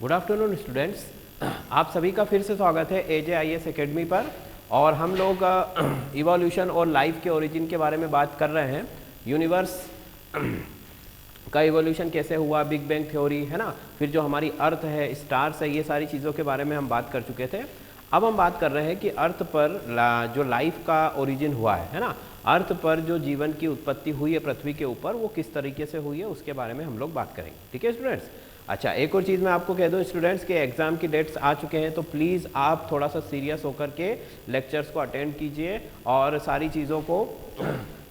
Good afternoon students, आप सभी का फिर से स्वागत है AJIS एकेडमी पर। और हम लोग इवोल्यूशन और लाइफ के ओरिजिन के बारे में बात कर रहे हैं। यूनिवर्स का इवोल्यूशन कैसे हुआ, बिग बैंग थ्योरी है ना, फिर जो हमारी अर्थ है, स्टार्स है, ये सारी चीज़ों के बारे में हम बात कर चुके थे। अब हम बात कर रहे हैं कि अर्थ पर जो लाइफ का ओरिजिन हुआ है ना, अर्थ पर जो जीवन की उत्पत्ति हुई है पृथ्वी के ऊपर, वो किस तरीके से हुई है उसके बारे में हम लोग बात करेंगे। ठीक है स्टूडेंट्स। अच्छा, एक और चीज़ मैं आपको कह दूं स्टूडेंट्स के एग्ज़ाम की डेट्स आ चुके हैं, तो प्लीज़ आप थोड़ा सा सीरियस होकर के लेक्चर्स को अटेंड कीजिए और सारी चीज़ों को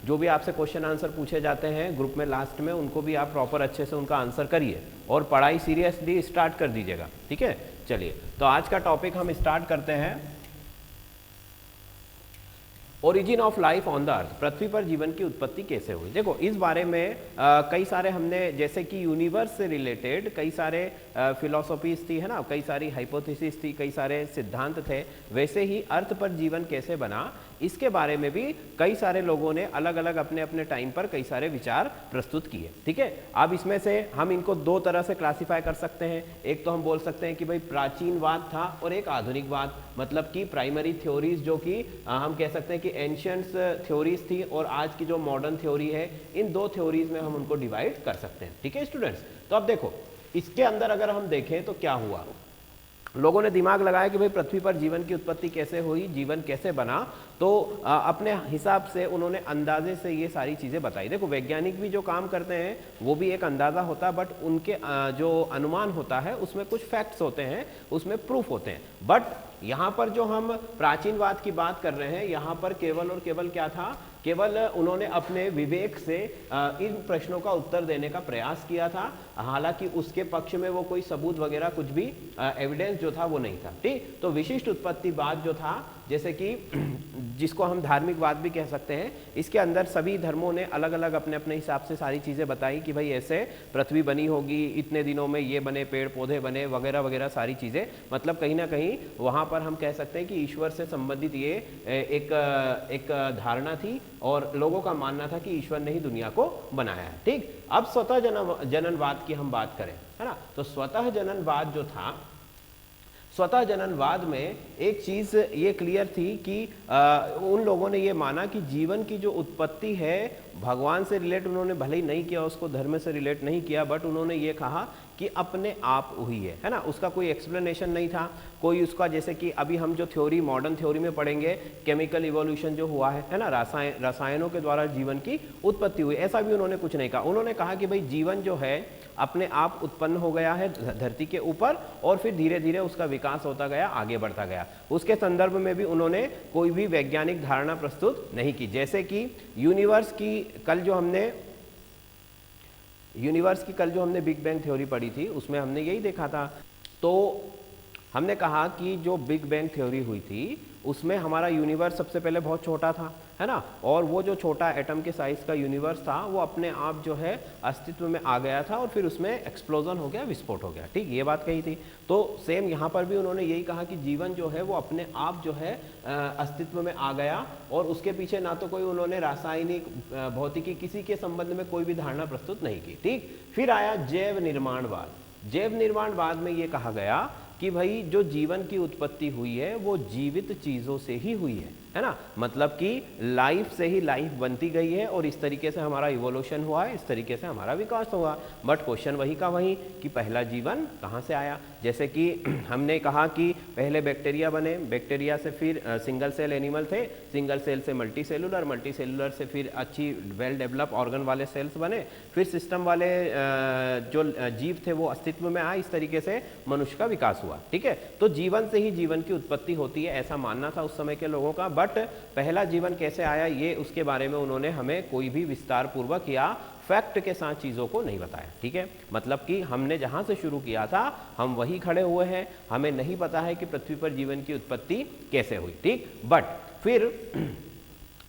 जो भी आपसे क्वेश्चन आंसर पूछे जाते हैं ग्रुप में लास्ट में, उनको भी आप प्रॉपर अच्छे से उनका आंसर करिए और पढ़ाई सीरियसली स्टार्ट कर दीजिएगा। ठीक है, चलिए तो आज का टॉपिक हम स्टार्ट करते हैं। Origin of life on the earth, पृथ्वी पर जीवन की उत्पत्ति कैसे हुई। देखो इस बारे में कई सारे हमने, जैसे कि यूनिवर्स से रिलेटेड कई सारे फिलोसॉफीज थी है ना, कई सारी हाइपोथेसिस थी, कई सारे सिद्धांत थे, वैसे ही अर्थ पर जीवन कैसे बना इसके बारे में भी कई सारे लोगों ने अलग अलग अपने अपने टाइम पर कई सारे विचार प्रस्तुत किए। ठीक है, अब इसमें से हम इनको दो तरह से क्लासिफाई कर सकते हैं। एक तो हम बोल सकते हैं कि भाई प्राचीनवाद था और एक आधुनिकवाद, मतलब कि प्राइमरी थ्योरीज जो कि हम कह सकते हैं कि एंशियंट्स थ्योरीज थी और आज की जो मॉडर्न थ्योरी है, इन दो थ्योरीज में हम उनको डिवाइड कर सकते हैं। ठीक है स्टूडेंट्स, तो अब देखो इसके अंदर अगर हम देखें तो क्या हुआ, लोगों ने दिमाग लगाया कि भाई पृथ्वी पर जीवन की उत्पत्ति कैसे हुई, जीवन कैसे बना, तो अपने हिसाब से उन्होंने अंदाजे से ये सारी चीज़ें बताई। देखो वैज्ञानिक भी जो काम करते हैं वो भी एक अंदाज़ा होता है, बट उनके जो अनुमान होता है उसमें कुछ फैक्ट्स होते हैं, उसमें प्रूफ होते हैं। बट यहाँ पर जो हम प्राचीनवाद की बात कर रहे हैं, यहाँ पर केवल और केवल क्या था, केवल उन्होंने अपने विवेक से इन प्रश्नों का उत्तर देने का प्रयास किया था। हालांकि उसके पक्ष में वो कोई सबूत वगैरह कुछ भी एविडेंस जो था वो नहीं था। ठीक, तो विशिष्ट उत्पत्तिवाद जो था, जैसे कि जिसको हम धार्मिकवाद भी कह सकते हैं, इसके अंदर सभी धर्मों ने अलग अलग अपने अपने हिसाब से सारी चीज़ें बताई कि भाई ऐसे पृथ्वी बनी होगी, इतने दिनों में ये बने, पेड़ पौधे बने, वगैरह वगैरह सारी चीज़ें। मतलब कहीं ना कहीं वहाँ पर हम कह सकते हैं कि ईश्वर से संबंधित ये एक धारणा थी और लोगों का मानना था कि ईश्वर ने ही दुनिया को बनाया है। ठीक, अब स्वतः जननवाद की हम बात करें है ना, तो स्वतः जननवाद जो था, स्वतः जननवाद में एक चीज़ ये क्लियर थी कि उन लोगों ने ये माना कि जीवन की जो उत्पत्ति है भगवान से रिलेट उन्होंने भले ही नहीं किया, उसको धर्म से रिलेट नहीं किया, बट उन्होंने ये कहा कि अपने आप हुई है ना, उसका कोई एक्सप्लेनेशन नहीं था कोई उसका। जैसे कि अभी हम जो थ्योरी मॉडर्न थ्योरी में पढ़ेंगे, केमिकल इवोल्यूशन जो हुआ है ना, रसायनों के द्वारा जीवन की उत्पत्ति हुई, ऐसा भी उन्होंने कुछ नहीं कहा। उन्होंने कहा कि भाई जीवन जो है अपने आप उत्पन्न हो गया है धरती के ऊपर और फिर धीरे धीरे उसका विकास होता गया, आगे बढ़ता गया। उसके संदर्भ में भी उन्होंने कोई भी वैज्ञानिक धारणा प्रस्तुत नहीं की। जैसे कि यूनिवर्स की कल जो हमने बिग बैंग थ्योरी पढ़ी थी, उसमें हमने यही देखा था। तो हमने कहा कि जो बिग बैंग थ्योरी हुई थी उसमें हमारा यूनिवर्स सबसे पहले बहुत छोटा था है ना, और वो जो छोटा एटम के साइज का यूनिवर्स था वो अपने आप जो है अस्तित्व में आ गया था और फिर उसमें एक्सप्लोजन हो गया, विस्फोट हो गया। ठीक, ये बात कही थी। तो सेम यहाँ पर भी उन्होंने यही कहा कि जीवन जो है वो अपने आप जो है अस्तित्व में आ गया और उसके पीछे ना तो कोई उन्होंने रासायनिक भौतिकी किसी के संबंध में कोई भी धारणा प्रस्तुत नहीं की। ठीक, फिर आया जैव निर्माणवाद। जैव निर्माणवाद में ये कहा गया कि भाई जो जीवन की उत्पत्ति हुई है वो जीवित चीज़ों से ही हुई है ना, मतलब कि लाइफ से ही लाइफ बनती गई है और इस तरीके से हमारा इवोल्यूशन हुआ है, इस तरीके से हमारा विकास हुआ। बट क्वेश्चन वही का वही कि पहला जीवन कहाँ से आया। जैसे कि हमने कहा कि पहले बैक्टीरिया बने, बैक्टीरिया से फिर सिंगल सेल एनिमल थे, सिंगल सेल से मल्टी सेलुलर से फिर अच्छी वेल डेवलप ऑर्गन वाले सेल्स बने, फिर सिस्टम वाले जो जीव थे वो अस्तित्व में आए, इस तरीके से मनुष्य का विकास हुआ। ठीक है, तो जीवन से ही जीवन की उत्पत्ति होती है, ऐसा मानना था उस समय के लोगों का। बट पहला जीवन कैसे आया ये उसके बारे में उन्होंने हमें कोई भी विस्तार पूर्वक या फैक्ट के साथ चीज़ों को नहीं बताया। ठीक है, मतलब कि हमने जहां से शुरू किया था हम वही खड़े हुए हैं, हमें नहीं पता है कि पृथ्वी पर जीवन की उत्पत्ति कैसे हुई। ठीक, बट फिर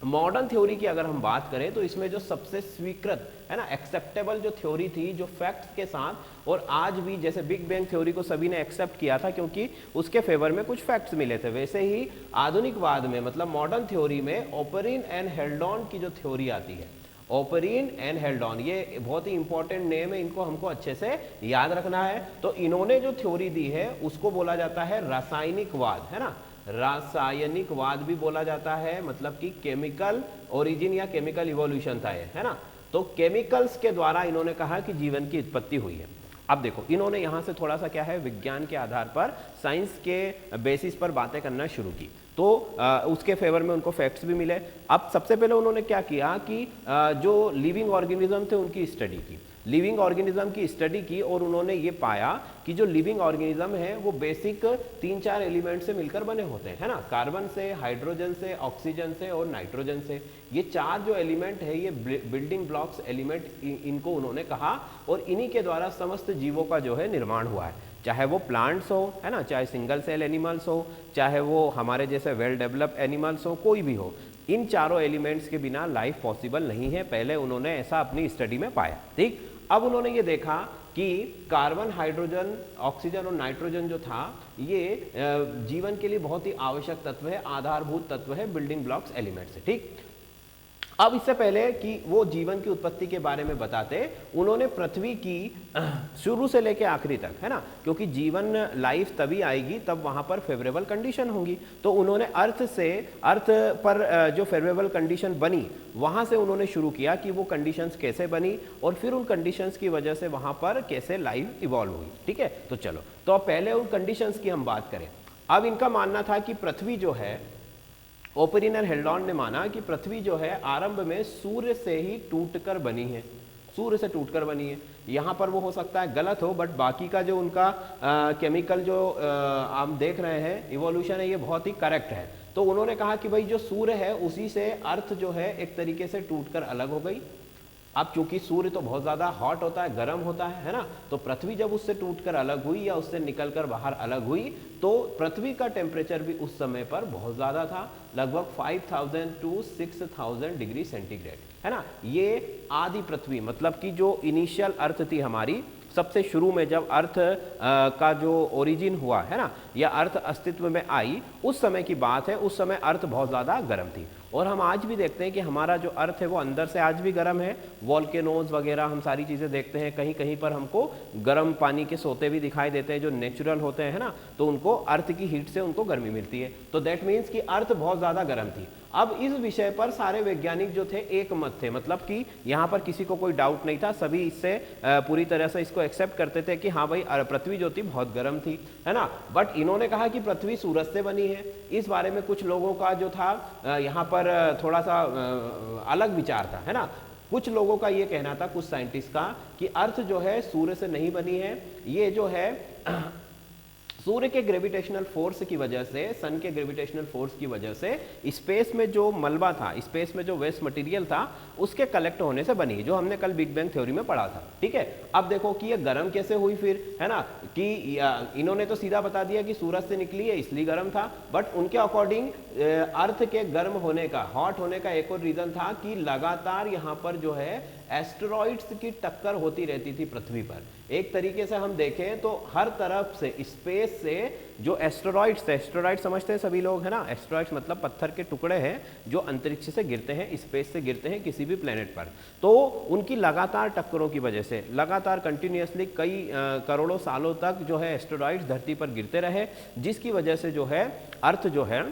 मॉडर्न थ्योरी की अगर हम बात करें तो इसमें जो सबसे स्वीकृत है ना, एक्सेप्टेबल जो थ्योरी थी, जो फैक्ट्स के साथ, और आज भी जैसे बिग बैंग थ्योरी को सभी ने एक्सेप्ट किया था क्योंकि उसके फेवर में कुछ फैक्ट्स मिले थे, वैसे ही आधुनिकवाद में मतलब मॉडर्न थ्योरी में ओपरिन एंड हेल्डॉन की जो थ्योरी आती है, ओपरीन एंड हेल्डॉन, ये बहुत ही इंपॉर्टेंट नेम है, इनको हमको अच्छे से याद रखना है। तो इन्होंने जो थ्योरी दी है उसको बोला जाता है रासायनिकवाद, है ना, रासायनिकवाद भी बोला जाता है, मतलब कि केमिकल ओरिजिन या केमिकल इवोल्यूशन था ये, है ना। तो केमिकल्स के द्वारा इन्होंने कहा कि जीवन की उत्पत्ति हुई है। अब देखो इन्होंने यहां से थोड़ा सा क्या है, विज्ञान के आधार पर, साइंस के बेसिस पर बातें करना शुरू की, तो उसके फेवर में उनको फैक्ट्स भी मिले। अब सबसे पहले उन्होंने क्या किया कि जो लिविंग ऑर्गेनिज्म थे उनकी स्टडी की, लिविंग ऑर्गेनिज्म की स्टडी की, और उन्होंने ये पाया कि जो लिविंग ऑर्गेनिज्म है वो बेसिक 3-4 एलिमेंट से मिलकर बने होते हैं, है ना, कार्बन से, हाइड्रोजन से, ऑक्सीजन से और नाइट्रोजन से। ये 4 जो एलिमेंट है ये बिल्डिंग ब्लॉक्स एलिमेंट, इनको उन्होंने कहा, और इन्हीं के द्वारा समस्त जीवों का जो है निर्माण हुआ है, चाहे वो प्लांट्स हो, है ना, चाहे सिंगल सेल एनिमल्स हो, चाहे वो हमारे जैसे वेल डेवलप्ड एनिमल्स हो, कोई भी हो, इन चारों एलिमेंट्स के बिना लाइफ पॉसिबल नहीं है। पहले उन्होंने ऐसा अपनी स्टडी में पाया। ठीक, अब उन्होंने ये देखा कि कार्बन, हाइड्रोजन, ऑक्सीजन और नाइट्रोजन जो था ये जीवन के लिए बहुत ही आवश्यक तत्व है, आधारभूत तत्व है, बिल्डिंग ब्लॉक्स एलिमेंट्स है। ठीक, अब इससे पहले कि वो जीवन की उत्पत्ति के बारे में बताते, उन्होंने पृथ्वी की शुरू से लेकर आखिरी तक, है ना, क्योंकि जीवन लाइफ तभी आएगी तब वहां पर फेवरेबल कंडीशन होंगी, तो उन्होंने अर्थ पर जो फेवरेबल कंडीशन बनी वहां से उन्होंने शुरू किया कि वो कंडीशंस कैसे बनी और फिर उन कंडीशंस की वजह से वहां पर कैसे लाइफ इवॉल्व हुई। ठीक है, तो चलो, तो अब पहले उन कंडीशंस की हम बात करें। अब इनका मानना था कि पृथ्वी जो है, ओपरीन और हेल्डॉन ने माना कि पृथ्वी जो है आरंभ में सूर्य से ही टूटकर बनी है, सूर्य से टूटकर बनी है। यहाँ पर वो हो सकता है गलत हो, बट बाकी का जो उनका केमिकल जो आप देख रहे हैं इवोल्यूशन है, ये बहुत ही करेक्ट है। तो उन्होंने कहा कि भाई जो सूर्य है उसी से अर्थ जो है एक तरीके से टूटकर अलग हो गई। अब चूंकि सूर्य तो बहुत ज़्यादा हॉट होता है, गर्म होता है ना, तो पृथ्वी जब उससे टूटकर अलग हुई या उससे निकलकर बाहर अलग हुई, तो पृथ्वी का टेम्परेचर भी उस समय पर बहुत ज़्यादा था, लगभग 5000 to 6000 डिग्री सेंटीग्रेड, है ना। ये आदि पृथ्वी, मतलब कि जो इनिशियल अर्थ थी हमारी, सबसे शुरू में जब अर्थ का जो ओरिजिन हुआ, है ना, या अर्थ अस्तित्व में आई, उस समय की बात है। उस समय अर्थ बहुत ज़्यादा गर्म थी, और हम आज भी देखते हैं कि हमारा जो अर्थ है वो अंदर से आज भी गर्म है। वॉल्केनोज वगैरह हम सारी चीज़ें देखते हैं, कहीं कहीं पर हमको गर्म पानी के सोते भी दिखाई देते हैं जो नेचुरल होते हैं, है ना, तो उनको अर्थ की हीट से उनको गर्मी मिलती है। तो दैट मीन्स कि अर्थ बहुत ज़्यादा गर्म थी। अब इस विषय पर सारे वैज्ञानिक जो थे एक मत थे, मतलब कि यहाँ पर किसी को कोई डाउट नहीं था, सभी इससे पूरी तरह से इसको एक्सेप्ट करते थे कि हाँ भाई पृथ्वी जो थी बहुत गर्म थी, है ना। बट इन्होंने कहा कि पृथ्वी सूरज से बनी है। इस बारे में कुछ लोगों का जो था यहाँ पर थोड़ा सा अलग विचार था, है ना। कुछ लोगों का ये कहना था, कुछ साइंटिस्ट का, कि अर्थ जो है सूर्य से नहीं बनी है, ये जो है सूर्य के ग्रेविटेशनल फोर्स की वजह से, सन के ग्रेविटेशनल फोर्स की वजह से स्पेस में जो मलबा था, स्पेस में जो वेस्ट मटेरियल था, उसके कलेक्ट होने से बनी, जो हमने कल बिग बैंग थ्योरी में पढ़ा था। ठीक है, अब देखो कि ये गर्म कैसे हुई फिर, है ना, कि इन्होंने तो सीधा बता दिया कि सूरज से निकली है इसलिए गर्म था, बट उनके अकॉर्डिंग अर्थ के गर्म होने का, हॉट होने का एक और रीजन था कि लगातार यहाँ पर जो है एस्टेरॉइड्स की टक्कर होती रहती थी पृथ्वी पर। एक तरीके से हम देखें तो हर तरफ से स्पेस से जो एस्टेरॉइड्स, एस्टेरॉइड समझते हैं सभी लोग, है ना, एस्टेरॉइड्स मतलब पत्थर के टुकड़े हैं जो अंतरिक्ष से गिरते हैं, स्पेस से गिरते हैं किसी भी प्लेनेट पर। तो उनकी लगातार टक्करों की वजह से लगातार कंटिन्यूसली कई करोड़ों सालों तक जो है एस्टेरॉइड्स धरती पर गिरते रहे, जिसकी वजह से जो है अर्थ जो है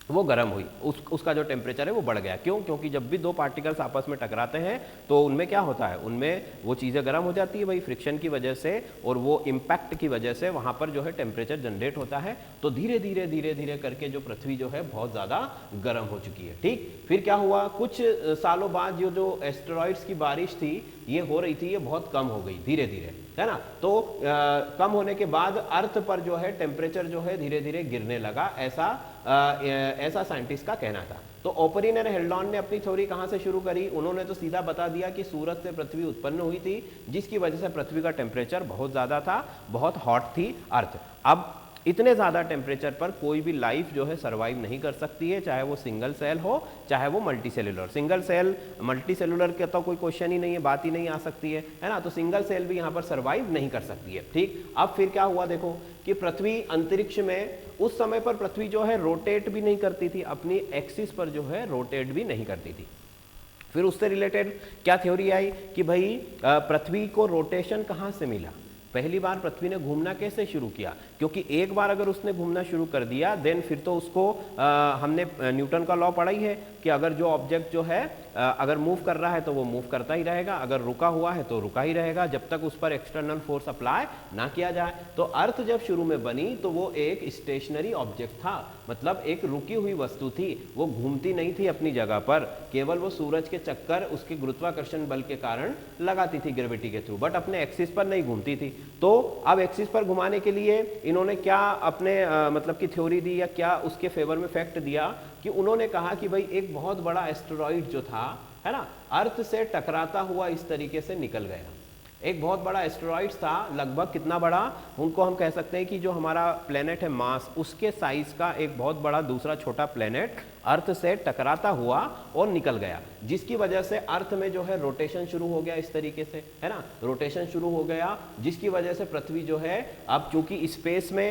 वो गर्म हुई, उसका जो टेम्परेचर है वो बढ़ गया। क्यों? क्योंकि जब भी दो पार्टिकल्स आपस में टकराते हैं तो उनमें क्या होता है, उनमें वो चीज़ें गर्म हो जाती है भाई, फ्रिक्शन की वजह से, और वो इम्पैक्ट की वजह से वहाँ पर जो है टेम्परेचर जनरेट होता है। तो धीरे धीरे धीरे धीरे करके जो पृथ्वी जो है बहुत ज़्यादा गर्म हो चुकी है। ठीक, फिर क्या हुआ, कुछ सालों बाद जो एस्टेरॉइड्स की बारिश थी ये हो रही थी, ये बहुत कम हो गई धीरे धीरे, है ना। तो कम होने के बाद अर्थ पर जो है टेम्परेचर जो है धीरे धीरे गिरने लगा, ऐसा साइंटिस्ट का कहना था। तो ओपरीन और हेल्डॉन ने अपनी थ्योरी कहाँ से शुरू करी, उन्होंने तो सीधा बता दिया कि सूरज से पृथ्वी उत्पन्न हुई थी, जिसकी वजह से पृथ्वी का टेम्परेचर बहुत ज़्यादा था, बहुत हॉट थी अर्थ। अब इतने ज़्यादा टेम्परेचर पर कोई भी लाइफ जो है सर्वाइव नहीं कर सकती है, चाहे वो सिंगल सेल हो चाहे वो multi cellular. Single cell multi cellular का तो कोई क्वेश्चन ही नहीं है, बात ही नहीं आ सकती है ना। तो सिंगल सेल भी यहाँ पर सर्वाइव नहीं कर सकती है। ठीक, अब फिर क्या हुआ देखो कि पृथ्वी अंतरिक्ष में, उस समय पर पृथ्वी जो है रोटेट भी नहीं करती थी, अपनी एक्सिस पर जो है रोटेट भी नहीं करती थी। फिर उससे रिलेटेड क्या थ्योरी आई कि भाई पृथ्वी को रोटेशन कहाँ से मिला, पहली बार पृथ्वी ने घूमना कैसे शुरू किया, क्योंकि एक बार अगर उसने घूमना शुरू कर दिया देन फिर तो उसको हमने न्यूटन का लॉ पढ़ा ही है कि अगर जो ऑब्जेक्ट जो है अगर मूव कर रहा है तो वो मूव करता ही रहेगा, अगर रुका हुआ है तो रुका ही रहेगा जब तक उस पर एक्सटर्नल फोर्स अप्लाई ना किया जाए। तो अर्थ जब शुरू में बनी तो वो एक स्टेशनरी ऑब्जेक्ट था, मतलब एक रुकी हुई वस्तु थी, वो घूमती नहीं थी अपनी जगह पर, केवल वो सूरज के चक्कर उसके गुरुत्वाकर्षण बल के कारण लगाती थी ग्रेविटी के थ्रू, बट अपने एक्सिस पर नहीं घूमती थी। तो अब एक्सिस पर घुमाने के लिए इन्होंने क्या अपने मतलब की थ्योरी दी या क्या उसके फेवर में फैक्ट दिया कि उन्होंने कहा कि भाई एक बहुत बड़ा एस्टेरॉइड जो था है ना, अर्थ से टकराता हुआ इस तरीके से निकल गया। एक बहुत बड़ा एस्टेरॉइड था, लगभग कितना बड़ा, उनको हम कह सकते हैं कि जो हमारा प्लेनेट है मार्स उसके साइज का एक बहुत बड़ा दूसरा छोटा प्लेनेट अर्थ से टकराता हुआ और निकल गया, जिसकी वजह से अर्थ में जो है रोटेशन शुरू हो गया इस तरीके से, है ना, रोटेशन शुरू हो गया, जिसकी वजह से पृथ्वी जो है अब चूंकि स्पेस में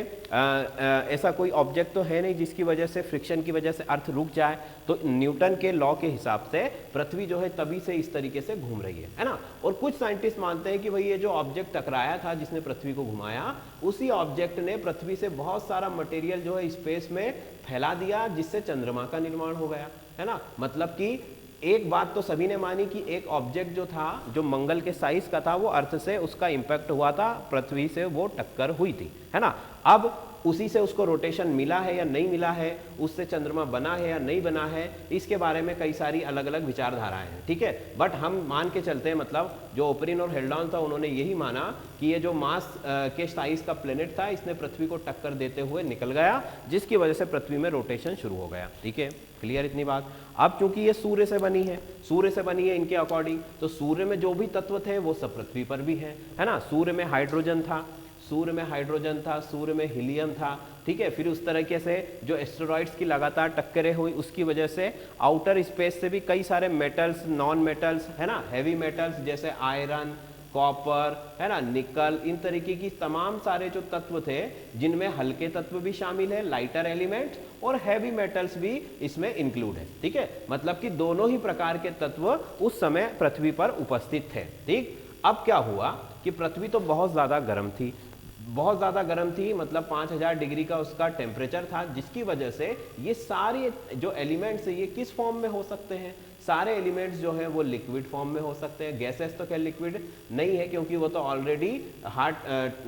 ऐसा कोई ऑब्जेक्ट तो है नहीं जिसकी वजह से फ्रिक्शन की वजह से अर्थ रुक जाए, तो न्यूटन के लॉ के हिसाब से पृथ्वी जो है तभी से इस तरीके से घूम रही है ना। और कुछ साइंटिस्ट मानते हैं कि भाई ये जो ऑब्जेक्ट टकराया था जिसने पृथ्वी को घुमाया, उसी ऑब्जेक्ट ने पृथ्वी से बहुत सारा मटेरियल जो है स्पेस में फैला दिया, जिससे चंद्रमा का निर्माण हो गया, है ना। मतलब कि एक बात तो सभी ने मानी कि एक ऑब्जेक्ट जो था जो मंगल के साइज का था वो अर्थ से उसका इंपैक्ट हुआ था, पृथ्वी से वो टक्कर हुई थी, है ना। अब उसी से उसको रोटेशन मिला है या नहीं मिला है, उससे चंद्रमा बना है या नहीं बना है, इसके बारे में कई सारी अलग अलग विचारधाराएं हैं, ठीक है। बट हम मान के चलते हैं, मतलब जो ओपरिन और हेल्डॉन था उन्होंने यही माना कि ये जो मास के साइज का प्लेनेट था इसने पृथ्वी को टक्कर देते हुए निकल गया, जिसकी वजह से पृथ्वी में रोटेशन शुरू हो गया, ठीक है। क्लियर इतनी बात। अब चूंकि ये सूर्य से बनी है इनके अकॉर्डिंग, तो सूर्य में जो भी तत्व थे वो सब पृथ्वी पर भी है ना। सूर्य में हाइड्रोजन था, सूर्य में हीलियम था, ठीक है। फिर उस तरीके से जो एस्टेरॉइड्स की लगातार टक्करें हुई उसकी वजह से आउटर स्पेस से भी कई सारे मेटल्स, नॉन मेटल्स, है ना, हैवी मेटल्स जैसे आयरन, कॉपर, है ना, निकल, इन तरीके की तमाम सारे जो तत्व थे जिनमें हल्के तत्व भी शामिल है, लाइटर एलिमेंट्स, और हैवी मेटल्स भी इसमें इंक्लूड है, ठीक है। मतलब कि दोनों ही प्रकार के तत्व उस समय पृथ्वी पर उपस्थित थे, ठीक। अब क्या हुआ कि पृथ्वी तो बहुत ज्यादा गर्म थी, मतलब 5000 डिग्री का उसका टेम्परेचर था, जिसकी वजह से ये सारे जो एलिमेंट्स है ये किस फॉर्म में हो सकते हैं, सारे एलिमेंट्स जो है वो लिक्विड फॉर्म में हो सकते हैं। गैसेस तो क्या लिक्विड नहीं है, क्योंकि वो तो ऑलरेडी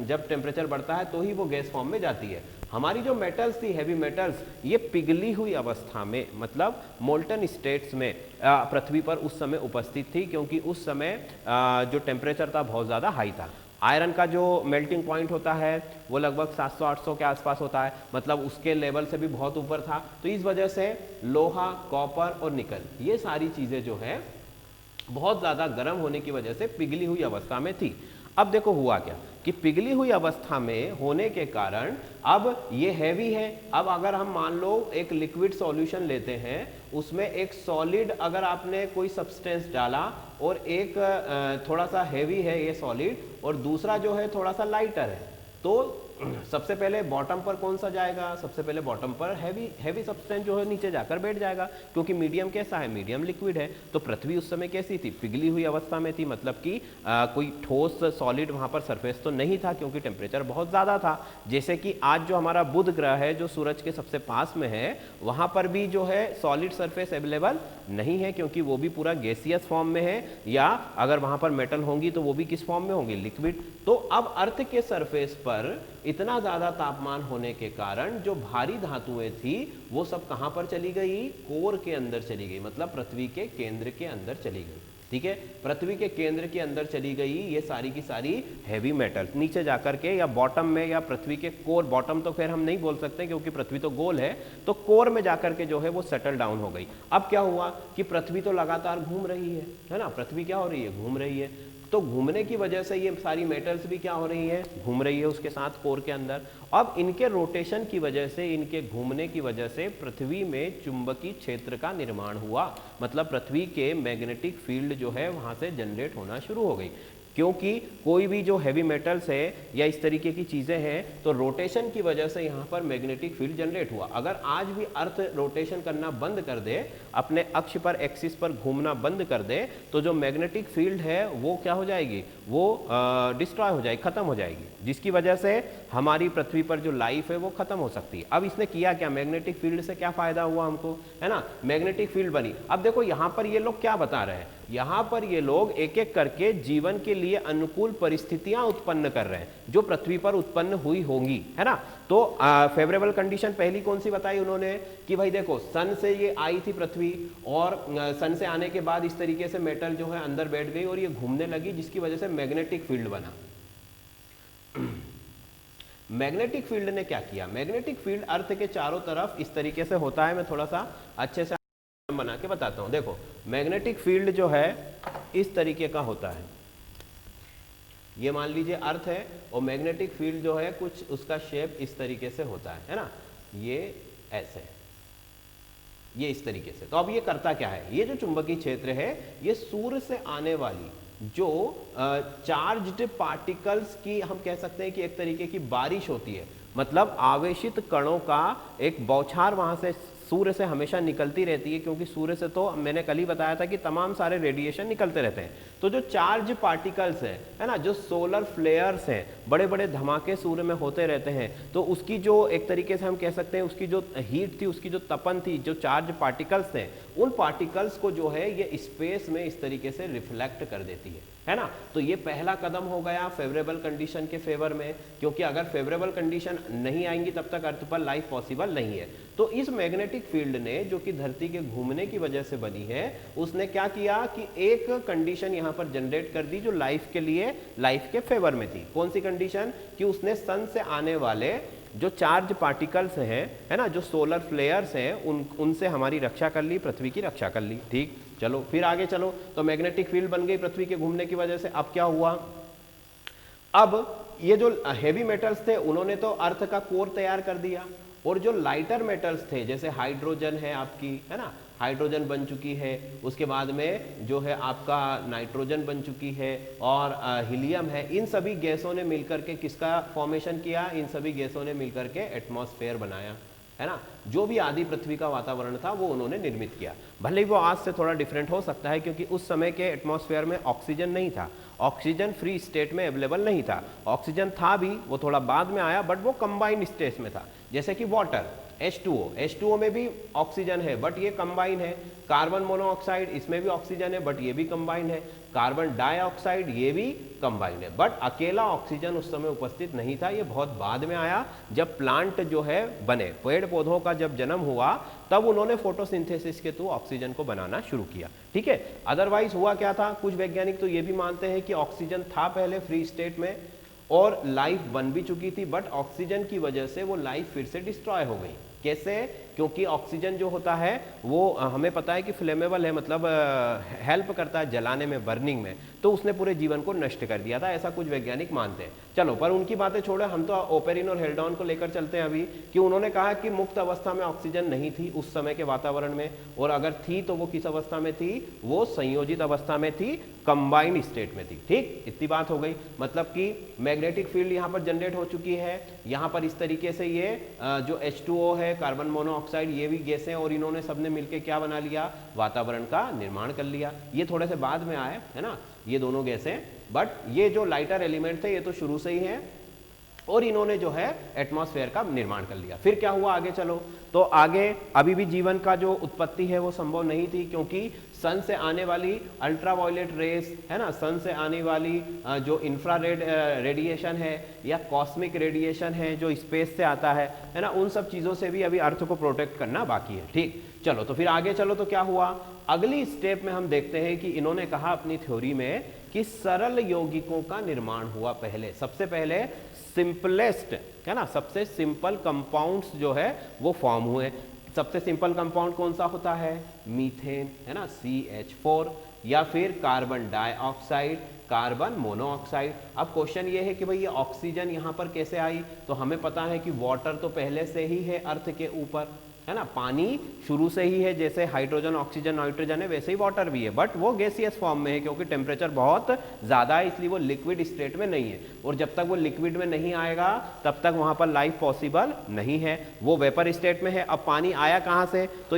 जब टेम्परेचर बढ़ता है तो ही वो गैस फॉर्म में जाती है। हमारी जो मेटल्स थी, हैवी मेटल्स, ये पिघली हुई अवस्था में, मतलब मोल्टन स्टेट्स में पृथ्वी पर उस समय उपस्थित थी, क्योंकि उस समय जो टेम्परेचर था बहुत ज़्यादा हाई था। आयरन का जो मेल्टिंग पॉइंट होता है वो लगभग 700-800 के आसपास होता है, मतलब उसके लेवल से भी बहुत ऊपर था। तो इस वजह से लोहा, कॉपर और निकल, ये सारी चीज़ें जो है बहुत ज़्यादा गर्म होने की वजह से पिघली हुई अवस्था में थी। अब देखो हुआ क्या कि पिघली हुई अवस्था में होने के कारण अब ये हैवी है। अब अगर हम मान लो एक लिक्विड सॉल्यूशन लेते हैं, उसमें एक सॉलिड अगर आपने कोई सब्सटेंस डाला और एक थोड़ा सा हैवी है ये सॉलिड और दूसरा जो है थोड़ा सा लाइटर है, तो सबसे पहले बॉटम पर कौन सा जाएगा, सबसे पहले बॉटम पर हैवी सब्सटेंस जो है नीचे जाकर बैठ जाएगा, क्योंकि मीडियम कैसा है, मीडियम लिक्विड है। तो पृथ्वी उस समय कैसी थी, पिघली हुई अवस्था में थी, मतलब कि कोई ठोस सॉलिड वहां पर सरफेस तो नहीं था, क्योंकि टेम्परेचर बहुत ज़्यादा था। जैसे कि आज जो हमारा बुध ग्रह है जो सूरज के सबसे पास में है, वहां पर भी जो है सॉलिड सरफेस अवेलेबल नहीं है, क्योंकि वो भी पूरा गैसियस फॉर्म में है, या अगर वहां पर मेटल होंगी तो वो भी किस फॉर्म में होंगी, लिक्विड। तो अब अर्थ के सरफेस पर इतना ज्यादा तापमान होने के कारण जो भारी धातुएं थी वो सब कहां पर चली गई, कोर के अंदर चली गई, मतलब पृथ्वी के केंद्र के अंदर चली गई, ठीक है। पृथ्वी के केंद्र के अंदर चली गई ये सारी की सारी हैवी मेटल्स नीचे जाकर के, या बॉटम में, या पृथ्वी के कोर, बॉटम तो खैर हम नहीं बोल सकते क्योंकि पृथ्वी तो गोल है, तो कोर में जाकर के जो है वो सेटल डाउन हो गई। अब क्या हुआ कि पृथ्वी तो लगातार घूम रही है ना, पृथ्वी क्या हो रही है, घूम रही है। तो घूमने की वजह से ये सारी मेटल्स भी क्या हो रही है, घूम रही है उसके साथ कोर के अंदर। अब इनके रोटेशन की वजह से, इनके घूमने की वजह से पृथ्वी में चुंबकीय क्षेत्र का निर्माण हुआ, मतलब पृथ्वी के मैग्नेटिक फील्ड जो है वहां से जनरेट होना शुरू हो गई। क्योंकि कोई भी जो हैवी मेटल्स है या इस तरीके की चीज़ें हैं तो रोटेशन की वजह से यहाँ पर मैग्नेटिक फील्ड जनरेट हुआ। अगर आज भी अर्थ रोटेशन करना बंद कर दे, अपने अक्ष पर एक्सिस पर घूमना बंद कर दे, तो जो मैग्नेटिक फील्ड है वो क्या हो जाएगी, वो डिस्ट्रॉय हो जाएगी, खत्म हो जाएगी, जिसकी वजह से हमारी पृथ्वी पर जो लाइफ है वो खत्म हो सकती है। अब इसने किया क्या, मैग्नेटिक फील्ड से क्या फायदा हुआ हमको, है ना, मैग्नेटिक फील्ड बनी। अब देखो यहाँ पर ये लोग क्या बता रहे हैं, यहाँ पर ये लोग एक एक करके जीवन के लिए अनुकूल परिस्थितियां उत्पन्न कर रहे हैं जो पृथ्वी पर उत्पन्न हुई होंगी, है ना। तो फेवरेबल कंडीशन पहली कौन सी बताई उन्होंने कि भाई देखो सन से ये आई थी पृथ्वी, और सन से आने के बाद इस तरीके से मेटल जो है अंदर बैठ गई और ये घूमने लगी, जिसकी वजह से मैग्नेटिक फील्ड बना। मैग्नेटिक फील्ड ने क्या किया, मैग्नेटिक फील्ड अर्थ के चारों तरफ इस तरीके से होता है। मैं थोड़ा सा अच्छे से बना के बताता हूं। देखो मैग्नेटिक फील्ड जो है इस तरीके का होता है, ये मान लीजिए अर्थ है, और मैग्नेटिक फील्ड जो है कुछ उसका शेप इस तरीके से होता है ना, ये ऐसे, ये इस तरीके से। तो अब ये करता क्या है, ये जो चुंबकीय क्षेत्र है ये सूर्य से आने वाली जो चार्ज्ड पार्टिकल्स की हम कह सकते हैं कि एक तरीके की बारिश होती है, मतलब आवेशित कणों का एक बौछार वहां से सूर्य से हमेशा निकलती रहती है, क्योंकि सूर्य से तो मैंने कल ही बताया था कि तमाम सारे रेडिएशन निकलते रहते हैं। तो जो चार्ज पार्टिकल्स हैं, है ना, जो सोलर फ्लेयर्स हैं, बड़े बड़े धमाके सूर्य में होते रहते हैं, तो उसकी जो एक तरीके से हम कह सकते हैं उसकी जो हीट थी, उसकी जो तपन थी, जो चार्ज पार्टिकल्स थे, उन पार्टिकल्स को जो है ये स्पेस में इस तरीके से रिफ्लेक्ट कर देती है ना। तो ये पहला कदम हो गया फेवरेबल कंडीशन के फेवर में, क्योंकि अगर फेवरेबल कंडीशन नहीं आएंगी तब तक अर्थ पर लाइफ पॉसिबल नहीं है। तो इस मैग्नेटिक फील्ड ने जो कि धरती के घूमने की वजह से बनी है, उसने क्या किया कि एक कंडीशन यहां पर जनरेट कर दी जो लाइफ के लिए, लाइफ के फेवर में थी। कौन सी कंडीशन, कि उसने सन से आने वाले जो चार्ज पार्टिकल्स हैं, है ना, जो सोलर फ्लेयर्स हैं, उनसे हमारी रक्षा कर ली, पृथ्वी की रक्षा कर ली। ठीक, चलो फिर आगे चलो। तो मैग्नेटिक फील्ड बन गई पृथ्वी के घूमने की वजह से। अब क्या हुआ, अब ये जो हेवी मेटल्स थे उन्होंने तो अर्थ का कोर तैयार कर दिया, और जो लाइटर मेटल्स थे जैसे हाइड्रोजन है आपकी, है ना, हाइड्रोजन बन चुकी है, उसके बाद में जो है आपका नाइट्रोजन बन चुकी है, और हीलियम है। इन सभी गैसों ने मिलकर के किसका फॉर्मेशन किया, इन सभी गैसों ने मिलकर के एटमॉस्फेयर बनाया, है ना। जो भी आदि पृथ्वी का वातावरण था वो उन्होंने निर्मित किया। भले ही वो आज से थोड़ा डिफरेंट हो सकता है, क्योंकि उस समय के एटमॉस्फेयर में ऑक्सीजन नहीं था, ऑक्सीजन फ्री स्टेट में अवेलेबल नहीं था। ऑक्सीजन था भी, वो थोड़ा बाद में आया, बट वो कंबाइंड स्टेट में था। जैसे कि वाटर H2O में भी ऑक्सीजन है बट ये कंबाइन है। कार्बन मोनोऑक्साइड, इसमें भी ऑक्सीजन है बट ये भी कंबाइन है। कार्बन डाइऑक्साइड, ये भी कंबाइन है, बट अकेला ऑक्सीजन उस समय उपस्थित नहीं था। ये बहुत बाद में आया, जब प्लांट जो है बने, पेड़ पौधों का जब जन्म हुआ, तब उन्होंने फोटोसिंथेसिस के थ्रू ऑक्सीजन को बनाना शुरू किया। ठीक है, अदरवाइज हुआ क्या था, कुछ वैज्ञानिक तो ये भी मानते हैं कि ऑक्सीजन था पहले फ्री स्टेट में और लाइफ बन भी चुकी थी, बट ऑक्सीजन की वजह से वो लाइफ फिर से डिस्ट्रॉय हो गई। कैसे, क्योंकि ऑक्सीजन जो होता है वो हमें पता है कि फ्लेमेबल है, मतलब हेल्प करता है जलाने में, बर्निंग में, तो उसने पूरे जीवन को नष्ट कर दिया था, ऐसा कुछ वैज्ञानिक मानते हैं। चलो, पर उनकी बातें छोड़े, हम तो ओपेरिन और हेल्डॉन को लेकर चलते हैं अभी, कि उन्होंने कहा कि मुक्त अवस्था में ऑक्सीजन नहीं थी उस समय के वातावरण में, और अगर थी तो वो किस अवस्था में थी, वो संयोजित अवस्था में थी, कंबाइंड स्टेट में थी। ठीक, इतनी बात हो गई। मतलब कि मैग्नेटिक फील्ड यहाँ पर जनरेट हो चुकी है, यहाँ पर इस तरीके से ये जो H2O है, कार्बन मोनोऑक्साइड, ये भी गैसें, और इन्होंने सबने मिलकर क्या बना लिया, वातावरण का निर्माण कर लिया। ये थोड़े से बाद में आए, है ना, ये दोनों गैसें, बट ये जो लाइटर एलिमेंट थे ये तो शुरू से ही हैं, और इन्होंने जो है एटमॉस्फेयर का निर्माण कर लिया। फिर क्या हुआ, आगे चलो। तो आगे अभी भी जीवन का जो उत्पत्ति है वो संभव नहीं थी, क्योंकि सन से आने वाली अल्ट्रावायलेट रेस, है ना, सन से आने वाली जो इंफ्रारेड रेडिएशन है या कॉस्मिक रेडिएशन है जो स्पेस से आता है ना, उन सब चीज़ों से भी अभी अर्थ को प्रोटेक्ट करना बाकी है। ठीक, चलो, तो फिर आगे चलो। तो क्या हुआ, अगली स्टेप में हम देखते हैं कि इन्होंने कहा अपनी थ्योरी में कि सरल यौगिकों का निर्माण हुआ। पहले, सबसे पहले सिंपलेस्ट, है ना, सबसे सिंपल कंपाउंड्स जो है वो फॉर्म हुए। सबसे सिंपल कंपाउंड कौन सा होता है, मीथेन, है ना, CH4, या फिर कार्बन डाइऑक्साइड, कार्बन मोनोऑक्साइड। अब क्वेश्चन ये है कि भाई ये ऑक्सीजन यहाँ पर कैसे आई, तो हमें पता है कि वाटर तो पहले से ही है अर्थ के ऊपर, है ना। पानी शुरू से ही है, जैसे हाइड्रोजन ऑक्सीजन नाइट्रोजन है वैसे ही वाटर भी है, बट वो गैसियस फॉर्म में है क्योंकि टेम्परेचर बहुत ज़्यादा है, इसलिए वो लिक्विड स्टेट में नहीं है। और जब तक वो लिक्विड में नहीं आएगा तब तक वहाँ पर लाइफ पॉसिबल नहीं है, वो वेपर स्टेट में है। अब पानी आया कहाँ से, तो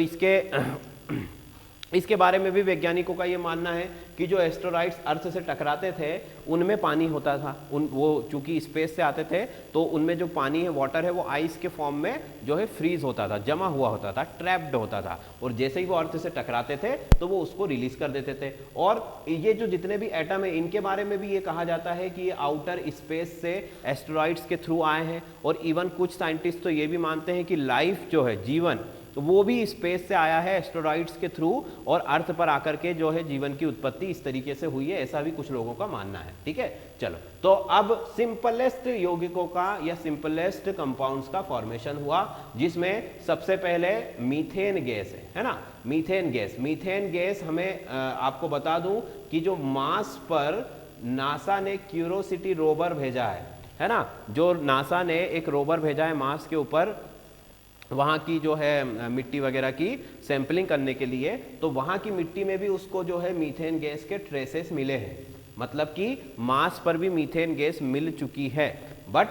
इसके बारे में भी वैज्ञानिकों का ये मानना है कि जो एस्टेरॉइड्स अर्थ से टकराते थे उनमें पानी होता था, वो चूंकि स्पेस से आते थे तो उनमें जो पानी है, वाटर है, वो आइस के फॉर्म में जो है फ्रीज होता था, जमा हुआ होता था, ट्रैप्ड होता था, और जैसे ही वो अर्थ से टकराते थे तो वो उसको रिलीज कर देते थे। और ये जो जितने भी एटम है इनके बारे में भी ये कहा जाता है कि ये आउटर स्पेस से एस्टेरॉइड्स के थ्रू आए हैं। और इवन कुछ साइंटिस्ट तो ये भी मानते हैं कि लाइफ जो है, जीवन, तो वो भी स्पेस से आया है एस्टेरॉइड्स के थ्रू, और अर्थ पर आकर के जो है जीवन की उत्पत्ति इस तरीके से हुई है, ऐसा भी कुछ लोगों का मानना है। ठीक है, चलो, तो अब सिंपलेस्ट यौगिकों का या सिंपलेस्ट कंपाउंड्स का फॉर्मेशन हुआ, जिसमें सबसे पहले मीथेन गैस है ना। मीथेन गैस हमें आपको बता दूं कि जो मार्स पर नासा ने क्यूरोसिटी रोवर भेजा है ना, जो नासा ने एक रोवर भेजा है मार्स के ऊपर, वहाँ की जो है मिट्टी वगैरह की सैंपलिंग करने के लिए, तो वहाँ की मिट्टी में भी उसको जो है मीथेन गैस के ट्रेसेस मिले हैं, मतलब कि मार्स पर भी मीथेन गैस मिल चुकी है, बट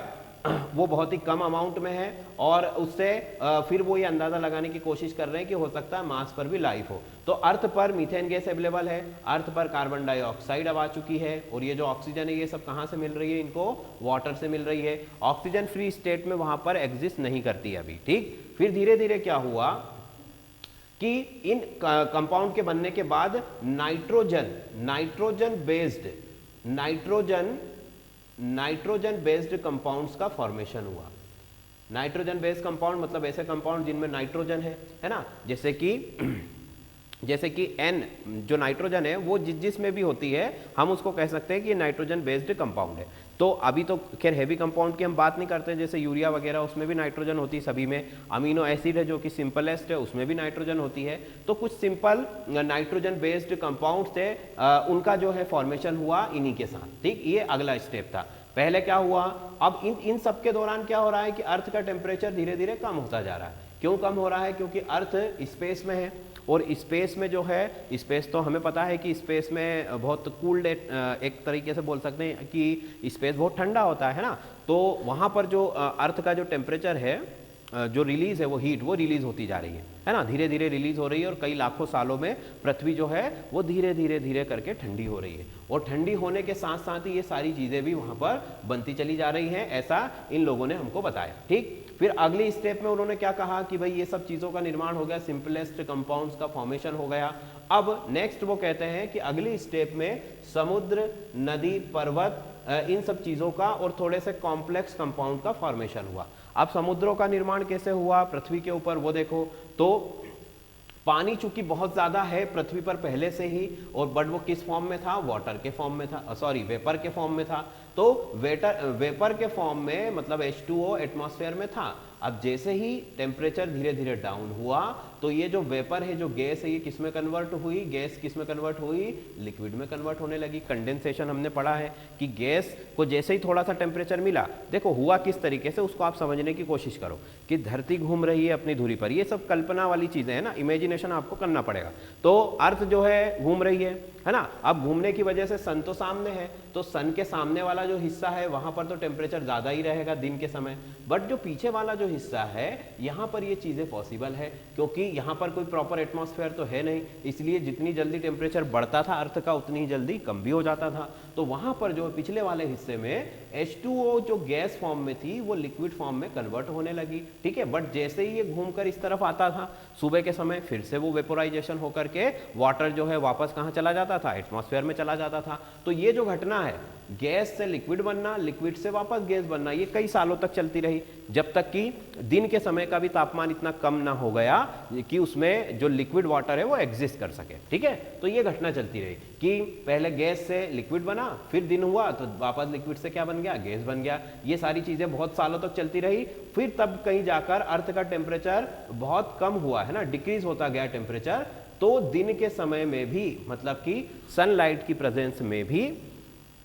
वो बहुत ही कम अमाउंट में है। और उससे फिर वो ये अंदाजा लगाने की कोशिश कर रहे हैं कि हो सकता है मार्स पर भी लाइफ हो। तो अर्थ पर मीथेन गैस अवेलेबल है, अर्थ पर कार्बन डाइऑक्साइड अब आ चुकी है, और ये जो ऑक्सीजन है ये सब कहाँ से मिल रही है, इनको वाटर से मिल रही है। ऑक्सीजन फ्री स्टेट में वहां पर एग्जिस्ट नहीं करती है अभी। ठीक, फिर धीरे धीरे क्या हुआ कि इन कंपाउंड के बनने के बाद नाइट्रोजन बेस्ड कंपाउंड्स का फॉर्मेशन हुआ। नाइट्रोजन बेस्ड कंपाउंड मतलब ऐसे कंपाउंड जिनमें नाइट्रोजन है ना, जैसे कि N जो नाइट्रोजन है वो जिसमें भी होती है हम उसको कह सकते हैं कि नाइट्रोजन बेस्ड कंपाउंड है। तो अभी तो खैर हैवी कंपाउंड की हम बात नहीं करते, जैसे यूरिया वगैरह उसमें भी नाइट्रोजन होती है सभी में। अमीनो एसिड है जो कि सिंपलेस्ट है, उसमें भी नाइट्रोजन होती है। तो कुछ सिंपल नाइट्रोजन बेस्ड कंपाउंड्स थे, उनका जो है फॉर्मेशन हुआ इन्हीं के साथ। ठीक, ये अगला स्टेप था। पहले क्या हुआ, अब इन सब के दौरान क्या हो रहा है कि अर्थ का टेम्परेचर धीरे धीरे कम होता जा रहा है। क्यों कम हो रहा है, क्योंकि अर्थ स्पेस में है, और स्पेस में जो है, स्पेस तो हमें पता है कि स्पेस में बहुत कूल्ड, एक तरीके से बोल सकते हैं कि स्पेस बहुत ठंडा होता है ना। तो वहाँ पर जो अर्थ का जो टेम्परेचर है, जो रिलीज है वो हीट, वो रिलीज होती जा रही है ना, धीरे धीरे रिलीज हो रही है, और कई लाखों सालों में पृथ्वी जो है वो धीरे धीरे करके ठंडी हो रही है। और ठंडी होने के साथ साथ ही ये सारी चीजें भी वहाँ पर बनती चली जा रही हैं, ऐसा इन लोगों ने हमको बताया। ठीक, फिर अगली स्टेप में उन्होंने क्या कहा कि भाई ये सब चीज़ों का निर्माण हो गया, सिंपलेस्ट कंपाउंड्स का फॉर्मेशन हो गया। अब नेक्स्ट वो कहते हैं कि अगली स्टेप में समुद्र, नदी, पर्वत, इन सब चीज़ों का और थोड़े से कॉम्प्लेक्स कंपाउंड का फॉर्मेशन हुआ। अब समुद्रों का निर्माण कैसे हुआ पृथ्वी के ऊपर, वो देखो, तो पानी चूंकि बहुत ज्यादा है पृथ्वी पर पहले से ही, और बट वो किस फॉर्म में था, वाटर के फॉर्म में था, सॉरी वेपर के फॉर्म में था। तो वेपर के फॉर्म में मतलब H2O एटमॉस्फेयर में था। अब जैसे ही टेम्परेचर धीरे धीरे डाउन हुआ तो ये जो वेपर है, जो गैस है, ये किस में कन्वर्ट हुई, गैस किस में कन्वर्ट हुई, लिक्विड में कन्वर्ट होने लगी। कंडेंसेशन हमने पढ़ा है कि गैस को जैसे ही थोड़ा सा टेम्परेचर मिला, देखो हुआ किस तरीके से, उसको आप समझने की कोशिश करो कि धरती घूम रही है अपनी धुरी पर, ये सब कल्पना वाली चीजें है ना, इमेजिनेशन आपको करना पड़ेगा। तो अर्थ जो है घूम रही है ना। अब घूमने की वजह से सन तो सामने है, तो सन के सामने वाला जो हिस्सा है वहां पर तो टेम्परेचर ज्यादा ही रहेगा दिन के समय, बट जो पीछे वाला जो हिस्सा है यहाँ पर ये चीजें पॉसिबल है, क्योंकि यहाँ पर कोई प्रॉपर एटमॉस्फेयर तो है नहीं, इसलिए जितनी जल्दी टेम्परेचर बढ़ता था अर्थ का उतनी ही जल्दी कम भी हो जाता था। तो वहां पर जो पिछले वाले हिस्से में H2O जो गैस फॉर्म में थी वो लिक्विड फॉर्म में कन्वर्ट होने लगी। ठीक है, बट जैसे ही ये घूमकर इस तरफ आता था सुबह के समय, फिर से वो वेपोराइजेशन होकर के वाटर जो है वापस कहाँ चला जाता था, एटमॉस्फेयर में चला जाता था। तो ये जो घटना है, गैस से लिक्विड बनना, लिक्विड से वापस गैस बनना, ये कई सालों तक चलती रही, जब तक कि दिन के समय का भी तापमान इतना कम ना हो गया कि उसमें जो लिक्विड वाटर है वो एग्जिस्ट कर सके। ठीक है, तो ये घटना चलती रही कि पहले गैस से लिक्विड बना, फिर दिन हुआ तो वापस लिक्विड से क्या बन गया, गैस बन गया। ये सारी चीजें बहुत सालों तक चलती रही। फिर तब कहीं जाकर अर्थ का टेम्परेचर बहुत कम हुआ है ना, डिक्रीज होता गया टेम्परेचर। तो दिन के समय में भी, मतलब कि सनलाइट की प्रेजेंस में भी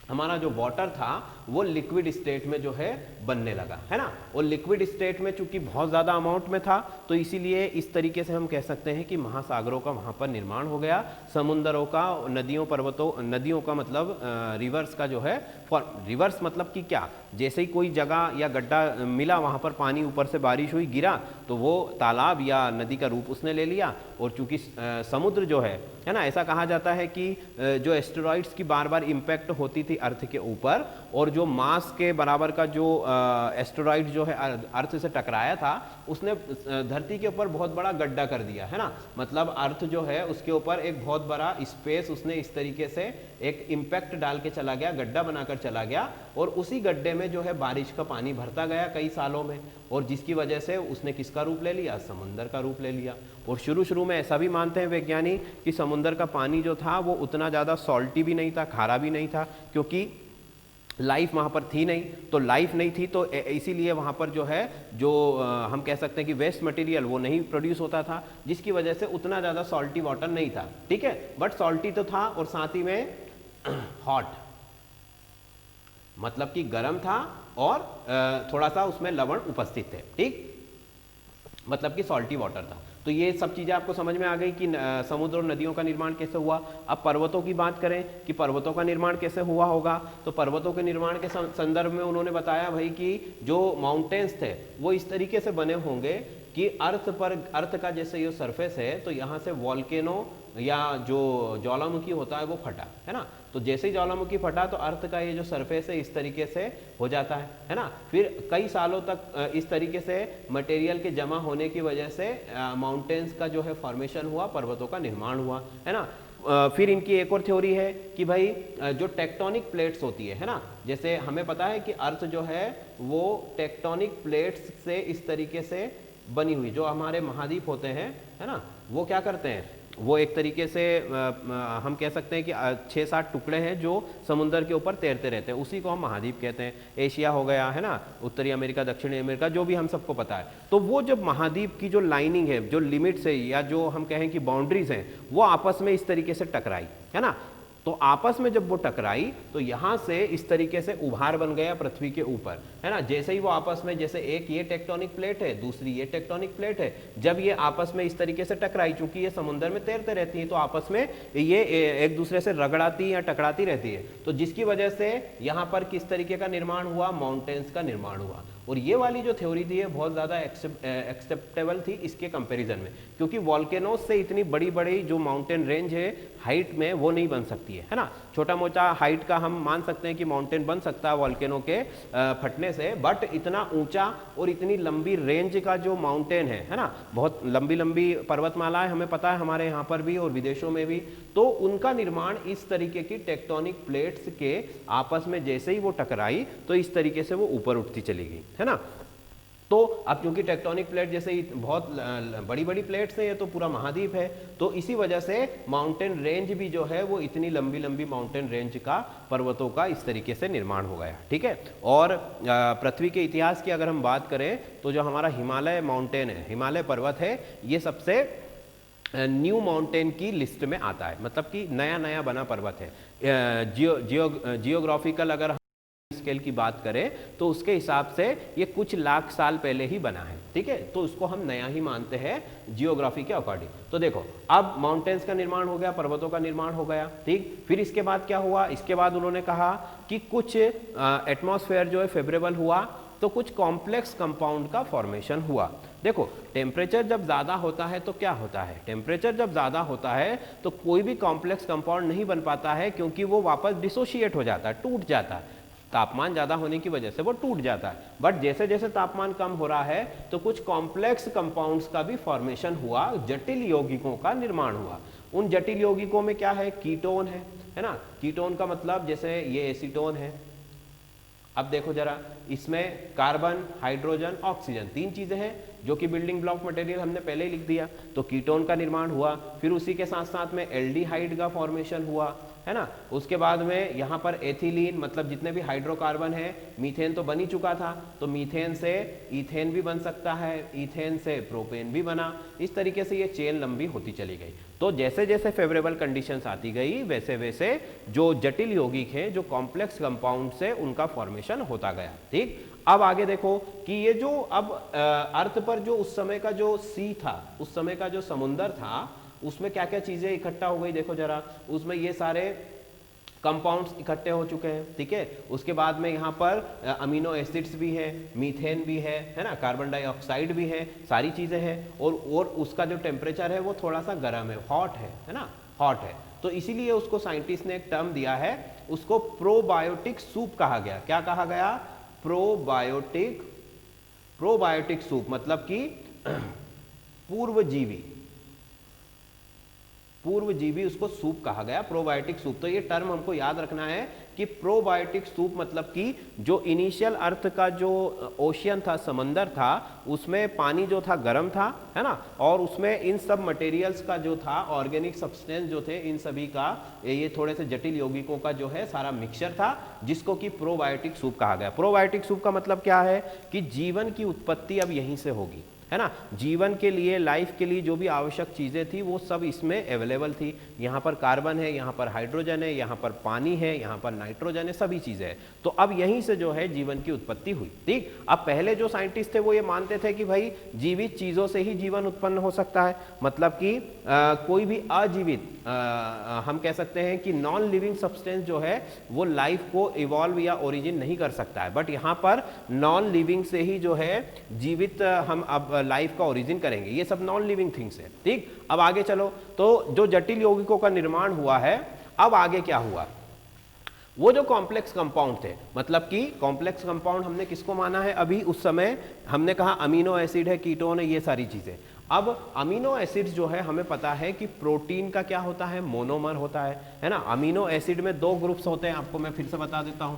हमारा जो वाटर था वो लिक्विड स्टेट में जो है बनने लगा, है ना। और लिक्विड स्टेट में चूंकि बहुत ज़्यादा अमाउंट में था, तो इसीलिए इस तरीके से हम कह सकते हैं कि महासागरों का वहाँ पर निर्माण हो गया, समुद्रों का, नदियों पर्वतों, नदियों का मतलब रिवर्स का जो है, रिवर्स मतलब कि क्या, जैसे ही कोई जगह या गड्ढा मिला वहाँ पर पानी ऊपर से बारिश हुई गिरा, तो वो तालाब या नदी का रूप उसने ले लिया। और चूंकि समुद्र जो है ना, ऐसा कहा जाता है कि जो एस्टेरॉइड्स की बार बार इम्पैक्ट होती थी अर्थ के ऊपर, और जो मास के बराबर का जो एस्टेरॉइड जो है अर्थ से टकराया था, उसने धरती के ऊपर बहुत बड़ा गड्ढा कर दिया, है ना। मतलब अर्थ जो है उसके ऊपर एक बहुत बड़ा स्पेस उसने इस तरीके से एक इम्पैक्ट डाल के चला गया, गड्ढा बनाकर चला गया, और उसी गड्ढे में जो है बारिश का पानी भरता गया कई सालों में, और जिसकी वजह से उसने किसका रूप ले लिया, समुद्र का रूप ले लिया। और शुरू में ऐसा भी मानते हैं वैज्ञानिक कि समुद्र का पानी जो था वो उतना ज़्यादा सॉल्टी भी नहीं था, खारा भी नहीं था, क्योंकि लाइफ वहाँ पर थी नहीं, तो लाइफ नहीं थी, तो इसीलिए वहाँ पर जो है जो हम कह सकते हैं कि वेस्ट मटेरियल वो नहीं प्रोड्यूस होता था, जिसकी वजह से उतना ज़्यादा सॉल्टी वाटर नहीं था, ठीक है। बट सॉल्टी तो था, और साथ ही में हॉट, मतलब कि गर्म था, और थोड़ा सा उसमें लवण उपस्थित थे, ठीक, मतलब कि सॉल्टी वाटर था। तो ये सब चीज़ें आपको समझ में आ गई कि समुद्र और नदियों का निर्माण कैसे हुआ। अब पर्वतों की बात करें कि पर्वतों का निर्माण कैसे हुआ होगा, तो पर्वतों के निर्माण के संदर्भ में उन्होंने बताया भाई कि जो माउंटेन्स थे वो इस तरीके से बने होंगे कि अर्थ का जैसे ये सरफेस है, तो यहाँ से वॉल्केनो या जो ज्वालामुखी होता है वो फटा, है ना। तो जैसे ही ज्वालामुखी फटा तो अर्थ का ये जो सरफेस है इस तरीके से हो जाता है ना। फिर कई सालों तक इस तरीके से मटेरियल के जमा होने की वजह से माउंटेन्स का जो है फॉर्मेशन हुआ, पर्वतों का निर्माण हुआ, है ना। फिर इनकी एक और थ्योरी है कि भाई जो टेक्टोनिक प्लेट्स होती है ना, जैसे हमें पता है कि अर्थ जो है वो टेक्टोनिक प्लेट्स से इस तरीके से बनी हुई, जो हमारे महाद्वीप होते हैं, है ना, वो क्या करते हैं, वो एक तरीके से हम कह सकते हैं कि 6-7 टुकड़े हैं जो समुद्र के ऊपर तैरते रहते हैं, उसी को हम महाद्वीप कहते हैं। एशिया हो गया, है ना, उत्तरी अमेरिका, दक्षिणी अमेरिका, जो भी हम सबको पता है। तो वो जब महाद्वीप की जो लाइनिंग है, जो लिमिट्स है, या जो हम कहें कि बाउंड्रीज हैं, वो आपस में इस तरीके से टकराई, है ना। तो आपस में जब वो टकराई तो यहाँ से इस तरीके से उभार बन गया पृथ्वी के ऊपर, है ना। जैसे ही वो आपस में, जैसे एक ये टेक्टोनिक प्लेट है, दूसरी ये टेक्टोनिक प्लेट है, जब ये आपस में इस तरीके से टकराई, चूंकि ये समुद्र में तैरते रहती हैं, तो आपस में ये एक दूसरे से रगड़ाती या टकराती रहती है, तो जिसकी वजह से यहाँ पर किस तरीके का निर्माण हुआ, माउंटेन्स का निर्माण हुआ। और ये वाली जो थ्योरी थी, ये बहुत ज़्यादा एक्सेप्टेबल थी इसके कंपैरिजन में, क्योंकि वॉल्केनोस से इतनी बड़ी बड़ी जो माउंटेन रेंज है हाइट में, वो नहीं बन सकती है ना। छोटा मोटा हाइट का हम मान सकते हैं कि माउंटेन बन सकता है वॉल्केनो के फटने से, बट इतना ऊंचा और इतनी लंबी रेंज का जो माउंटेन है ना, बहुत लंबी लंबी पर्वतमालाएं हमें पता है हमारे यहाँ पर भी और विदेशों में भी, तो उनका निर्माण इस तरीके की टेक्टोनिक प्लेट्स के आपस में जैसे ही वो टकराई तो इस तरीके से वो ऊपर उठती चली गई, है ना। तो अब क्योंकि टेक्टोनिक प्लेट जैसे ही बहुत बड़ी बड़ी प्लेट्स हैं, ये तो पूरा महाद्वीप है, तो इसी वजह से माउंटेन रेंज भी जो है वो इतनी लंबी लंबी माउंटेन रेंज का, पर्वतों का इस तरीके से निर्माण हो गया, ठीक है। और पृथ्वी के इतिहास की अगर हम बात करें तो जो हमारा हिमालय माउंटेन है, हिमालय पर्वत है, ये सबसे न्यू माउंटेन की लिस्ट में आता है, मतलब कि नया नया बना पर्वत है। जियोग्राफिकल अगर स्केल की बात करें तो उसके हिसाब से ये कुछ लाख साल पहले ही बना है, ठीक है, तो उसको हम नया ही मानते हैं जियोग्राफी के अकॉर्डिंग। तो देखो अब माउंटेन्स का निर्माण हो गया, पर्वतों का निर्माण हो गया, ठीक। फिर इसके बाद क्या हुआ, इसके बाद उन्होंने कहा कि कुछ एटमॉस्फेयर जो है फेवरेबल हुआ, तो कुछ कॉम्प्लेक्स कंपाउंड का फॉर्मेशन हुआ। देखो टेम्परेचर जब ज़्यादा होता है तो क्या होता है, टेम्परेचर जब ज़्यादा होता है तो कोई भी कॉम्प्लेक्स कंपाउंड नहीं बन पाता है, क्योंकि वो वापस डिसोशिएट हो जाता है, टूट जाता है, तापमान ज़्यादा होने की वजह से वो टूट जाता है। बट जैसे जैसे तापमान कम हो रहा है तो कुछ कॉम्प्लेक्स कंपाउंड्स का भी फॉर्मेशन हुआ, जटिल यौगिकों का निर्माण हुआ। उन जटिल यौगिकों में क्या है, कीटोन है ना। कीटोन का मतलब जैसे ये एसीटोन है, अब देखो जरा, इसमें कार्बन, हाइड्रोजन, ऑक्सीजन, 3 चीजें हैं जो कि बिल्डिंग ब्लॉक मटेरियल हमने पहले ही लिख दिया। तो कीटोन का निर्माण हुआ, फिर उसी के साथ साथ में एल्डिहाइड का फॉर्मेशन हुआ, है ना। उसके बाद में यहाँ पर एथिलीन, मतलब जितने भी हाइड्रोकार्बन है, मीथेन तो बन ही चुका था, तो मीथेन से ईथेन भी बन सकता है, ईथेन से प्रोपेन भी बना। इस तरीके से ये चेन लंबी होती चली गई। तो जैसे जैसे फेवरेबल कंडीशंस आती गई वैसे वैसे जो जटिल यौगिक हैं, जो कॉम्प्लेक्स कंपाउंड से उनका फॉर्मेशन होता गया। ठीक, अब आगे देखो कि ये जो अब अर्थ पर जो उस समय का जो सी था, उस समय का जो समुंदर था, उसमें क्या क्या चीजें इकट्ठा हो गई देखो जरा। उसमें ये सारे कंपाउंड्स इकट्ठे हो चुके हैं, ठीक है। उसके बाद में यहाँ पर अमीनो एसिड्स भी हैं, मीथेन भी है ना, कार्बन डाइऑक्साइड भी है, सारी चीजें हैं। और उसका जो टेम्परेचर है वो थोड़ा सा गर्म है, हॉट है ना, हॉट है। तो इसीलिए उसको साइंटिस्ट ने एक टर्म दिया है, उसको प्रोबायोटिक सूप कहा गया। क्या कहा गया? प्रोबायोटिक सूप, मतलब कि पूर्वजीवी उसको सूप कहा गया, प्रोबायोटिक सूप। तो ये टर्म हमको याद रखना है कि प्रोबायोटिक सूप मतलब कि जो इनिशियल अर्थ का जो ओशियन था, समंदर था, उसमें पानी जो था गर्म था, है ना, और उसमें इन सब मटेरियल्स का जो था, ऑर्गेनिक सब्सटेंस जो थे, इन सभी का, ये थोड़े से जटिल यौगिकों का जो है सारा मिक्सचर था, जिसको कि प्रोबायोटिक सूप कहा गया। प्रोबायोटिक सूप का मतलब क्या है कि जीवन की उत्पत्ति अब यहीं से होगी, है ना। जीवन के लिए, लाइफ के लिए जो भी आवश्यक चीजें थी वो सब इसमें अवेलेबल थी। यहाँ पर कार्बन है, यहाँ पर हाइड्रोजन है, यहाँ पर पानी है, यहाँ पर नाइट्रोजन है, सभी चीजें हैं। तो अब यहीं से जो है जीवन की उत्पत्ति हुई। ठीक, अब पहले जो साइंटिस्ट थे वो ये मानते थे कि भाई जीवित चीजों से ही जीवन उत्पन्न हो सकता है, मतलब कि कोई भी अजीवित, हम कह सकते हैं कि नॉन लिविंग सब्सटेंस जो है वो लाइफ को इवॉल्व या ओरिजिन नहीं कर सकता है। बट यहाँ पर नॉन लिविंग से ही जो है जीवित हम अब लाइफ का ओरिजिन करेंगे। ये सब नॉन लिविंग थिंग्स है। ठीक, अब आगे चलो, तो जो जटिल यौगिकों का निर्माण हुआ है, अब आगे क्या हुआ? वो जो कॉम्प्लेक्स कंपाउंड थे, मतलब कि कॉम्प्लेक्स कंपाउंड हमने किसको माना है? अभी उस समय हमने कहा अमीनो एसिड है, कीटोन है, ये सारी चीजें। अब अमीनो एसिड्स जो है हमें पता है कि प्रोटीन का क्या होता है? मोनोमर होता है ना। अमीनो एसिड में दो ग्रुप्स होते हैं, आपको मैं फिर से बता देता हूं।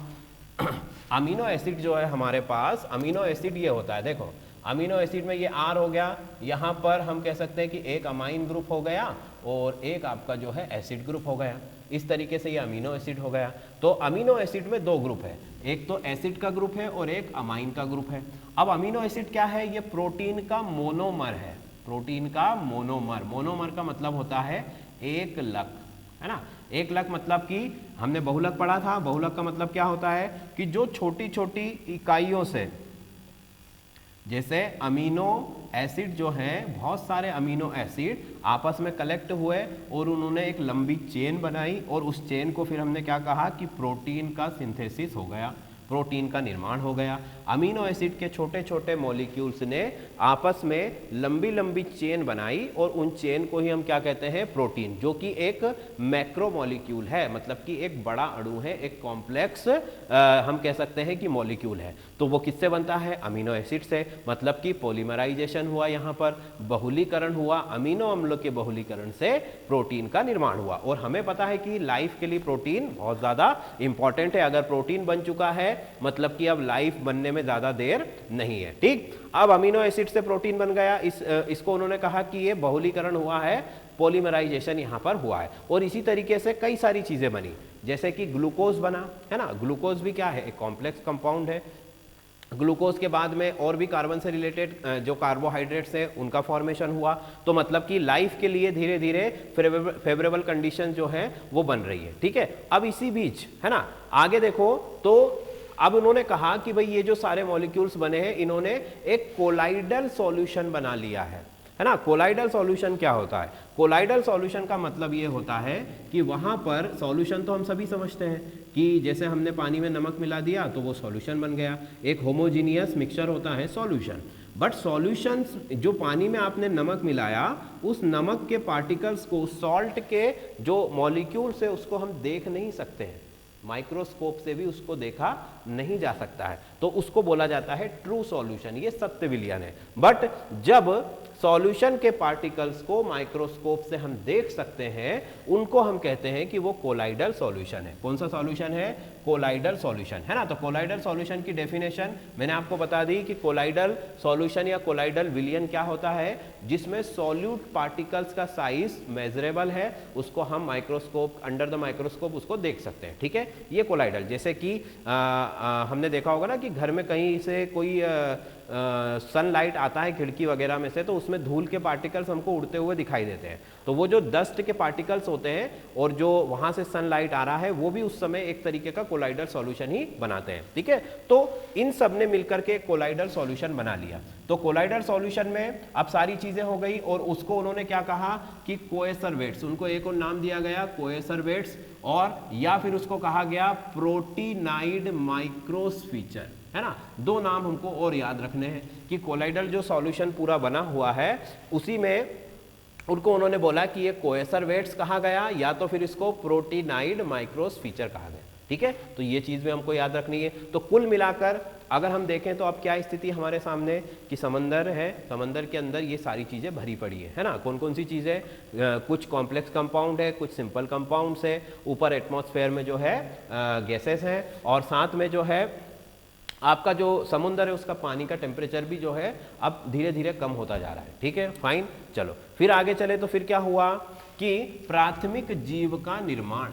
अमीनो एसिड जो है हमारे पास, अमीनो एसिड ये होता है, देखो अमीनो एसिड में ये R हो गया, यहाँ पर हम कह सकते हैं कि एक अमाइन ग्रुप हो गया और एक आपका जो है एसिड ग्रुप हो गया। इस तरीके से ये अमीनो एसिड हो गया। तो अमीनो एसिड में दो ग्रुप है, एक तो एसिड का ग्रुप है और एक अमाइन का ग्रुप है। अब अमीनो एसिड क्या है? ये प्रोटीन का मोनोमर है, प्रोटीन का मोनोमर। मोनोमर का मतलब होता है एक लक, है ना। एक लक मतलब कि हमने बहुलक पढ़ा था। बहुलक का मतलब क्या होता है कि जो छोटी छोटी इकाइयों से, जैसे अमीनो एसिड जो है, बहुत सारे अमीनो एसिड आपस में कलेक्ट हुए और उन्होंने एक लंबी चेन बनाई, और उस चेन को फिर हमने क्या कहा कि प्रोटीन का सिंथेसिस हो गया, प्रोटीन का निर्माण हो गया। अमीनो एसिड के छोटे छोटे मॉलिक्यूल्स ने आपस में लंबी लंबी चेन बनाई और उन चेन को ही हम क्या कहते हैं? प्रोटीन, जो कि एक मैक्रो मॉलिक्यूल है, मतलब कि एक बड़ा अणु है, एक कॉम्प्लेक्स हम कह सकते हैं कि मॉलिक्यूल है। तो वो किससे बनता है? अमीनो एसिड से, मतलब कि पॉलीमराइजेशन हुआ, यहाँ पर बहुलीकरण हुआ, अमीनो अम्लों के बहुलीकरण से प्रोटीन का निर्माण हुआ। और हमें पता है कि लाइफ के लिए प्रोटीन बहुत ज्यादा इंपॉर्टेंट है। अगर प्रोटीन बन चुका है मतलब कि अब लाइफ बनने में ज्यादा देर नहीं है। ठीक, अब अमीनो एसिड से प्रोटीन बन गया, इसको उन्होंने कहा कि ये बहुलीकरण हुआ है, पॉलीमराइजेशन यहां पर हुआ है। और इसी तरीके से कई सारी चीजें बनी, जैसे कि ग्लूकोज बना, है ना। ग्लूकोज भी क्या है? एक कॉम्प्लेक्स कंपाउंड है। ग्लूकोज के बाद में और भी कार्बन से रिलेटेड जो कार्बोहाइड्रेट्स है उनका फॉर्मेशन हुआ। तो मतलब कि लाइफ के लिए धीरे धीरे फेवरेबल कंडीशन जो है वो बन रही है। ठीक है, अब इसी बीच, है ना, आगे देखो, तो अब उन्होंने कहा कि भाई ये जो सारे मॉलिक्यूल्स बने हैं, इन्होंने एक कोलाइडल सॉल्यूशन बना लिया है ना। कोलाइडल सॉल्यूशन क्या होता है? कोलाइडल सॉल्यूशन का मतलब ये होता है कि वहां पर सॉल्यूशन तो हम सभी समझते हैं कि जैसे हमने पानी में नमक मिला दिया तो वो सॉल्यूशन बन गया, एक होमोजीनियस मिक्सचर होता है सॉल्यूशन। बट सॉल्यूशंस, जो पानी में आपने नमक मिलाया, उस नमक के पार्टिकल्स को, सॉल्ट के जो मॉलिक्यूल्स है उसको हम देख नहीं सकते हैं, माइक्रोस्कोप से भी उसको देखा नहीं जा सकता है। तो तो उसको बोला जाता है ट्रू सॉल्यूशन, ये सत्य विलयन है। बट जब सॉल्यूशन के पार्टिकल्स को माइक्रोस्कोप से हम देख सकते हैं, उनको हम कहते हैं कि वो कोलाइडल सॉल्यूशन है। कौन सा सॉल्यूशन है? कोलाइडल सॉल्यूशन, है ना। तो कोलाइडल सॉल्यूशन की डेफिनेशन मैंने आपको बता दी कि कोलाइडल सॉल्यूशन या कोलाइडल विलयन क्या होता है, जिसमें सॉल्यूट पार्टिकल्स का साइज मेजरेबल है, उसको हम माइक्रोस्कोप, अंडर द माइक्रोस्कोप उसको देख सकते हैं, ठीक है। ये कोलाइडल, जैसे कि हमने देखा होगा ना कि घर में कहीं से कोई सनलाइट आता है खिड़की वगैरह में से, तो उसमें धूल के पार्टिकल्स हमको उड़ते हुए दिखाई देते हैं। तो वो जो डस्ट के पार्टिकल्स होते हैं और जो वहां से सनलाइट आ रहा है, वो भी उस समय एक तरीके का कोलाइडल सॉल्यूशन ही बनाते हैं, ठीक है। तो इन सब ने मिलकर के कोलाइडल सॉल्यूशन बना लिया। तो कोलाइडल सॉल्यूशन में अब सारी चीजें हो गई, और उसको उन्होंने क्या कहा कि कोएसरवेट्स, उनको एक और नाम दिया गया कोएसरवेट्स, और या फिर उसको कहा गया प्रोटीनाइड माइक्रोस्फीचर, है ना। दो नाम हमको और याद रखने हैं कि कोलाइडल जो सॉल्यूशन पूरा बना हुआ है, उसी में उनको उन्होंने बोला कि ये कोएसरवेट्स कहा गया, या तो फिर इसको प्रोटीनाइड माइक्रोस्फीचर कहा गया, ठीक है। तो ये चीज भी हमको याद रखनी है। तो कुल मिलाकर अगर हम देखें तो अब क्या स्थिति हमारे सामने कि समंदर है, समंदर के अंदर ये सारी चीजें भरी पड़ी है ना। कौन कौन सी चीजें? कुछ कॉम्प्लेक्स कंपाउंड है, कुछ सिंपल कंपाउंड्स है, ऊपर एटमॉस्फेयर में जो है गैसेस हैं, और साथ में जो है आपका जो समुद्र है उसका पानी का टेम्परेचर भी जो है अब धीरे धीरे कम होता जा रहा है, ठीक है, फाइन। चलो फिर आगे चले तो फिर क्या हुआ कि प्राथमिक जीव का निर्माण।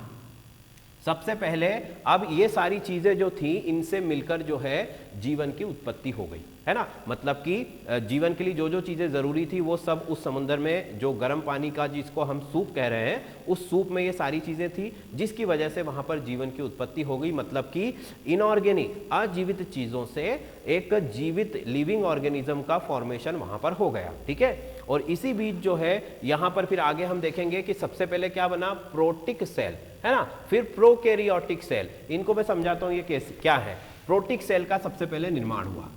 सबसे पहले अब ये सारी चीजें जो थी, इनसे मिलकर जो है जीवन की उत्पत्ति हो गई, है ना। मतलब कि जीवन के लिए जो जो चीजें जरूरी थी वो सब उस समुद्र में, जो गर्म पानी का जिसको हम सूप कह रहे हैं, उस सूप में ये सारी चीजें थी, जिसकी वजह से वहां पर जीवन की उत्पत्ति हो गई। मतलब कि इनऑर्गेनिक, अजीवित चीजों से एक जीवित लिविंग ऑर्गेनिज्म का फॉर्मेशन वहां पर हो गया, ठीक है। और इसी बीच जो है यहां पर फिर आगे हम देखेंगे कि सबसे पहले क्या बना, प्रोटिक सेल, है ना, फिर प्रोकैरियोटिक सेल। इनको मैं समझाता हूं ये कैसे क्या है। प्रोटिक सेल का सबसे पहले निर्माण हुआ।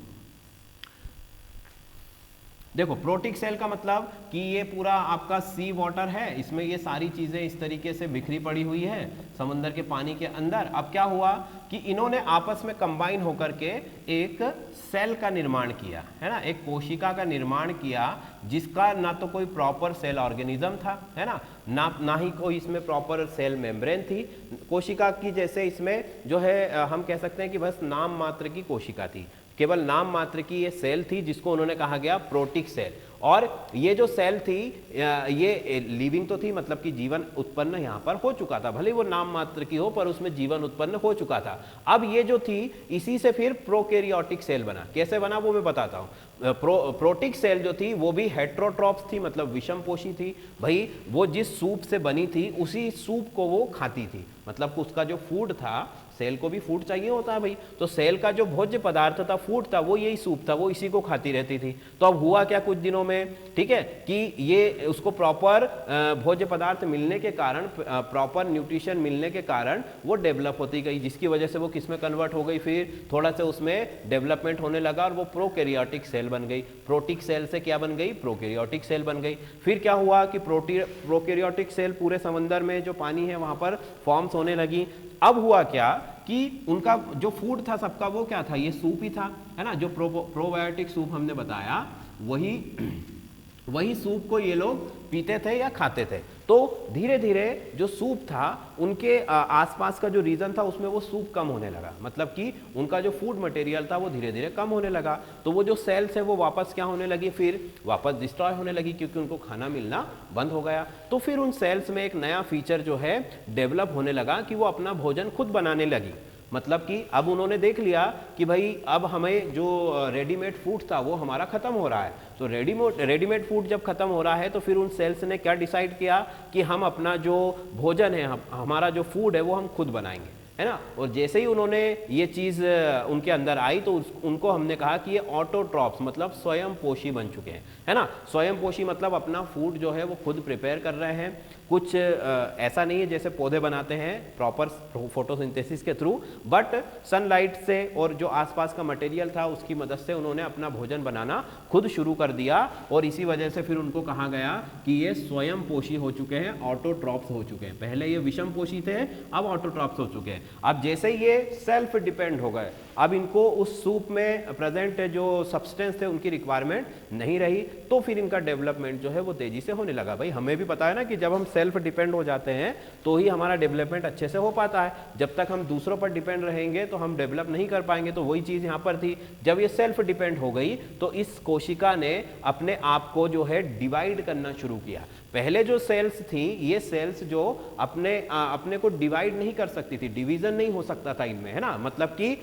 देखो प्रोटिक सेल का मतलब कि ये पूरा आपका सी वाटर है, इसमें ये सारी चीजें इस तरीके से बिखरी पड़ी हुई है समुद्र के पानी के अंदर। अब क्या हुआ कि इन्होंने आपस में कंबाइन होकर के एक सेल का निर्माण किया, है ना, एक कोशिका का निर्माण किया, जिसका ना तो कोई प्रॉपर सेल ऑर्गेनिज्म था, है ना ही कोई इसमें प्रॉपर सेल मेम्ब्रेन थी। कोशिका की जैसे इसमें जो है हम कह सकते हैं कि बस नाम मात्र की कोशिका थी, केवल नाम मात्र की ये सेल थी, जिसको उन्होंने कहा गया प्रोटिक सेल। और ये जो सेल थी ये लिविंग तो थी, मतलब कि जीवन उत्पन्न यहाँ पर हो चुका था, भले वो नाम मात्र की हो पर उसमें जीवन उत्पन्न हो चुका था। अब ये जो थी इसी से फिर प्रोकैरियोटिक सेल बना। कैसे बना वो मैं बताता हूँ। प्रोटिक सेल जो थी वो भी हेट्रोट्रॉप्स थी, मतलब विषम पोषी थी। भाई वो जिस सूप से बनी थी उसी सूप को वो खाती थी, मतलब उसका जो फूड था, सेल को भी फूड चाहिए होता है भाई, तो सेल का जो भोज्य पदार्थ था, फूड था, वो यही सूप था, वो इसी को खाती रहती थी। तो अब हुआ क्या कुछ दिनों में, ठीक है, कि ये उसको प्रॉपर भोज्य पदार्थ मिलने के कारण, प्रॉपर न्यूट्रिशन मिलने के कारण वो डेवलप होती गई, जिसकी वजह से वो किस में कन्वर्ट हो गई, फिर थोड़ा सा उसमें डेवलपमेंट होने लगा और वो प्रोकैरियोटिक सेल बन गई। प्रोटिक सेल से क्या बन गई, प्रोकैरियोटिक सेल बन गई। फिर क्या हुआ कि प्रोकैरियोटिक सेल पूरे समंदर में जो पानी है वहां पर फॉर्म्स होने लगी। अब हुआ क्या कि उनका जो फूड था सबका, वो क्या था, ये सूप ही था, है ना, जो प्रोबायोटिक सूप हमने बताया, वही सूप को ये लोग पीते थे या खाते थे। तो धीरे धीरे जो सूप था उनके आसपास का जो रीजन था उसमें वो सूप कम होने लगा, मतलब कि उनका जो फूड मटेरियल था वो धीरे धीरे कम होने लगा। तो वो जो सेल्स है वो वापस क्या होने लगी, फिर वापस डिस्ट्रॉय होने लगी, क्योंकि उनको खाना मिलना बंद हो गया। तो फिर उन सेल्स में एक नया फीचर जो है डेवलप होने लगा कि वो अपना भोजन खुद बनाने लगी। मतलब कि अब उन्होंने देख लिया कि भाई अब हमें जो रेडीमेड फूड था वो हमारा खत्म हो रहा है। तो रेडीमेड फूड जब खत्म हो रहा है तो फिर उन सेल्स ने क्या डिसाइड किया कि हम अपना जो भोजन है, हमारा जो फूड है वो हम खुद बनाएंगे, है ना। और जैसे ही उन्होंने ये चीज़ उनके अंदर आई तो उनको हमने कहा कि ये ऑटोट्रॉप्स, मतलब स्वयं पोषी बन चुके हैं, है ना। स्वयं पोषी मतलब अपना फूड जो है वो खुद प्रिपेयर कर रहे हैं। कुछ ऐसा नहीं है जैसे पौधे बनाते हैं प्रॉपर फोटोसिंथेसिस के थ्रू, बट सनलाइट से और जो आसपास का मटेरियल था उसकी मदद से उन्होंने अपना भोजन बनाना खुद शुरू कर दिया। और इसी वजह से फिर उनको कहा गया कि ये स्वयं पोषी हो चुके हैं, ऑटोट्रॉप्स हो चुके हैं। पहले ये विषम पोषी थे, अब ऑटोट्रॉप्स हो चुके हैं। अब जैसे ये सेल्फ डिपेंड हो गए, अब इनको उस सूप में प्रेजेंट जो सब्सटेंस थे उनकी रिक्वायरमेंट नहीं रही, तो फिर इनका डेवलपमेंट जो है वो तेजी से होने लगा। भाई हमें भी पता है ना कि जब हम सेल्फ डिपेंड हो जाते हैं तो ही हमारा डेवलपमेंट अच्छे से हो पाता है, जब तक हम दूसरों पर डिपेंड रहेंगे तो हम डेवलप नहीं कर पाएंगे। तो वही चीज यहाँ पर थी, जब ये सेल्फ डिपेंड हो गई तो इस कोशिका ने अपने आप को जो है डिवाइड करना शुरू किया। पहले जो सेल्स थी, ये सेल्स जो अपने को डिवाइड नहीं कर सकती थी, डिवीजन नहीं हो सकता था इनमें, है ना, मतलब कि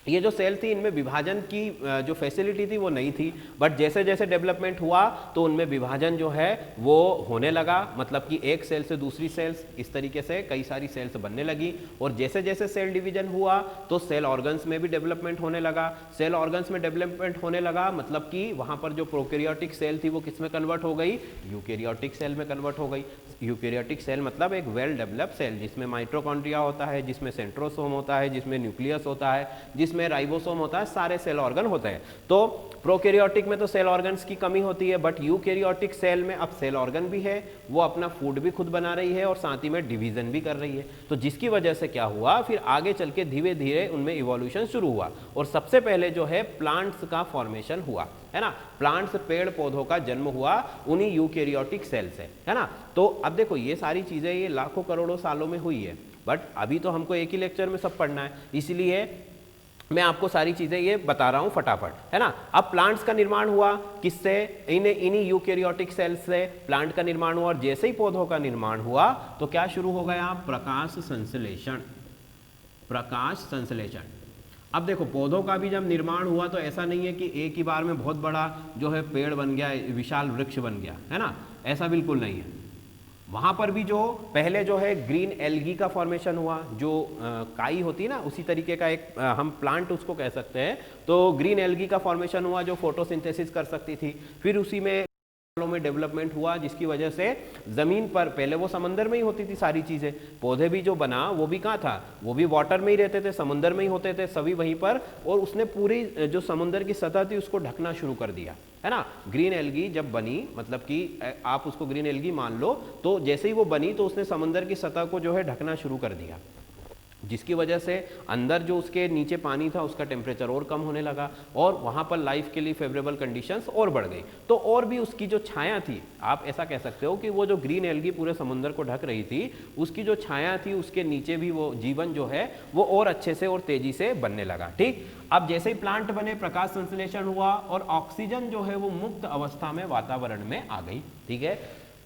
ये जो सेल थी इनमें विभाजन की जो फैसिलिटी थी वो नहीं थी। बट जैसे जैसे डेवलपमेंट हुआ तो उनमें विभाजन जो है वो होने लगा, मतलब कि एक सेल से दूसरी सेल्स, इस तरीके से कई सारी सेल्स बनने लगी। और जैसे जैसे सेल डिवीजन हुआ तो सेल ऑर्गन्स में भी डेवलपमेंट होने लगा। सेल ऑर्गन्स में डेवलपमेंट होने लगा मतलब कि वहां पर जो प्रोकैरियोटिक सेल थी वो किस में कन्वर्ट हो गई, यूकैरियोटिक सेल में कन्वर्ट हो गई। यूकैरियोटिक सेल मतलब एक वेल डेवलप्ड सेल जिसमें माइटोकॉन्ड्रिया होता है, जिसमें सेंट्रोसोम होता है, जिसमें न्यूक्लियस होता है, जिसमें राइबोसोम होता है, सारे सेल ऑर्गन होते हैं। तो प्रोकैरियोटिक में तो सेल ऑर्गन्स की कमी होती है, बट यूकैरियोटिक सेल में अब सेल ऑर्गन भी है, वो अपना फूड भी खुद बना रही है और साथ ही में डिवीजन भी कर रही है। तो जिसकी वजह से क्या हुआ, फिर आगे चल के धीरे धीरे उनमें इवोल्यूशन शुरू हुआ और सबसे पहले जो है प्लांट्स का फॉर्मेशन हुआ, है ना। प्लांट्स, पेड़ पौधों का जन्म हुआ उन्हीं यूकैरियोटिक सेल से, है ना। तो अब देखो ये सारी चीजें ये लाखों करोड़ों सालों में हुई है, बट अभी तो हमको एक ही लेक्चर में सब पढ़ना है, इसलिए मैं आपको सारी चीजें ये बता रहा हूं फटाफट, है ना। अब प्लांट्स का निर्माण हुआ किससे, इन्हीं यूकैरियोटिक सेल्स से प्लांट का निर्माण हुआ। और जैसे ही पौधों का निर्माण हुआ तो क्या शुरू हो गया, प्रकाश संश्लेषण। प्रकाश संश्लेषण। अब देखो पौधों का भी जब निर्माण हुआ तो ऐसा नहीं है कि एक ही बार में बहुत बड़ा जो है पेड़ बन गया, विशाल वृक्ष बन गया, है ना, ऐसा बिल्कुल नहीं है। वहां पर भी जो पहले जो है ग्रीन एल्गी का फॉर्मेशन हुआ, जो काई होती है ना उसी तरीके का एक हम प्लांट उसको कह सकते हैं। तो ग्रीन एल्गी का फॉर्मेशन हुआ जो फोटोसिंथेसिस कर सकती थी। फिर उसी में में डेवलपमेंट हुआ जिसकी वजह से जमीन पर, पहले वो समंदर में ही होती थी सारी चीजें, पौधे भी जो बना वो भी कहाँ था, वो भी वाटर में ही रहते थे, समुद्र में ही होते थे सभी वहीं पर। और उसने पूरी जो समुद्र की सतह थी उसको ढकना शुरू कर दिया, है ना। ग्रीन एल्गी जब बनी, मतलब कि आप उसको ग्रीन एल्गी मान लो, तो जैसे ही वो बनी तो उसने समुद्र की सतह को जो है ढकना शुरू कर दिया, जिसकी वजह से अंदर जो उसके नीचे पानी था उसका टेम्परेचर और कम होने लगा और वहाँ पर लाइफ के लिए फेवरेबल कंडीशंस और बढ़ गई। तो और भी उसकी जो छाया थी, आप ऐसा कह सकते हो कि वो जो ग्रीन एल्गी पूरे समुद्र को ढक रही थी, उसकी जो छाया थी उसके नीचे भी वो जीवन जो है वो और अच्छे से और तेजी से बनने लगा। ठीक, अब जैसे ही प्लांट बने, प्रकाश संश्लेषण हुआ और ऑक्सीजन जो है वो मुक्त अवस्था में वातावरण में आ गई। ठीक है,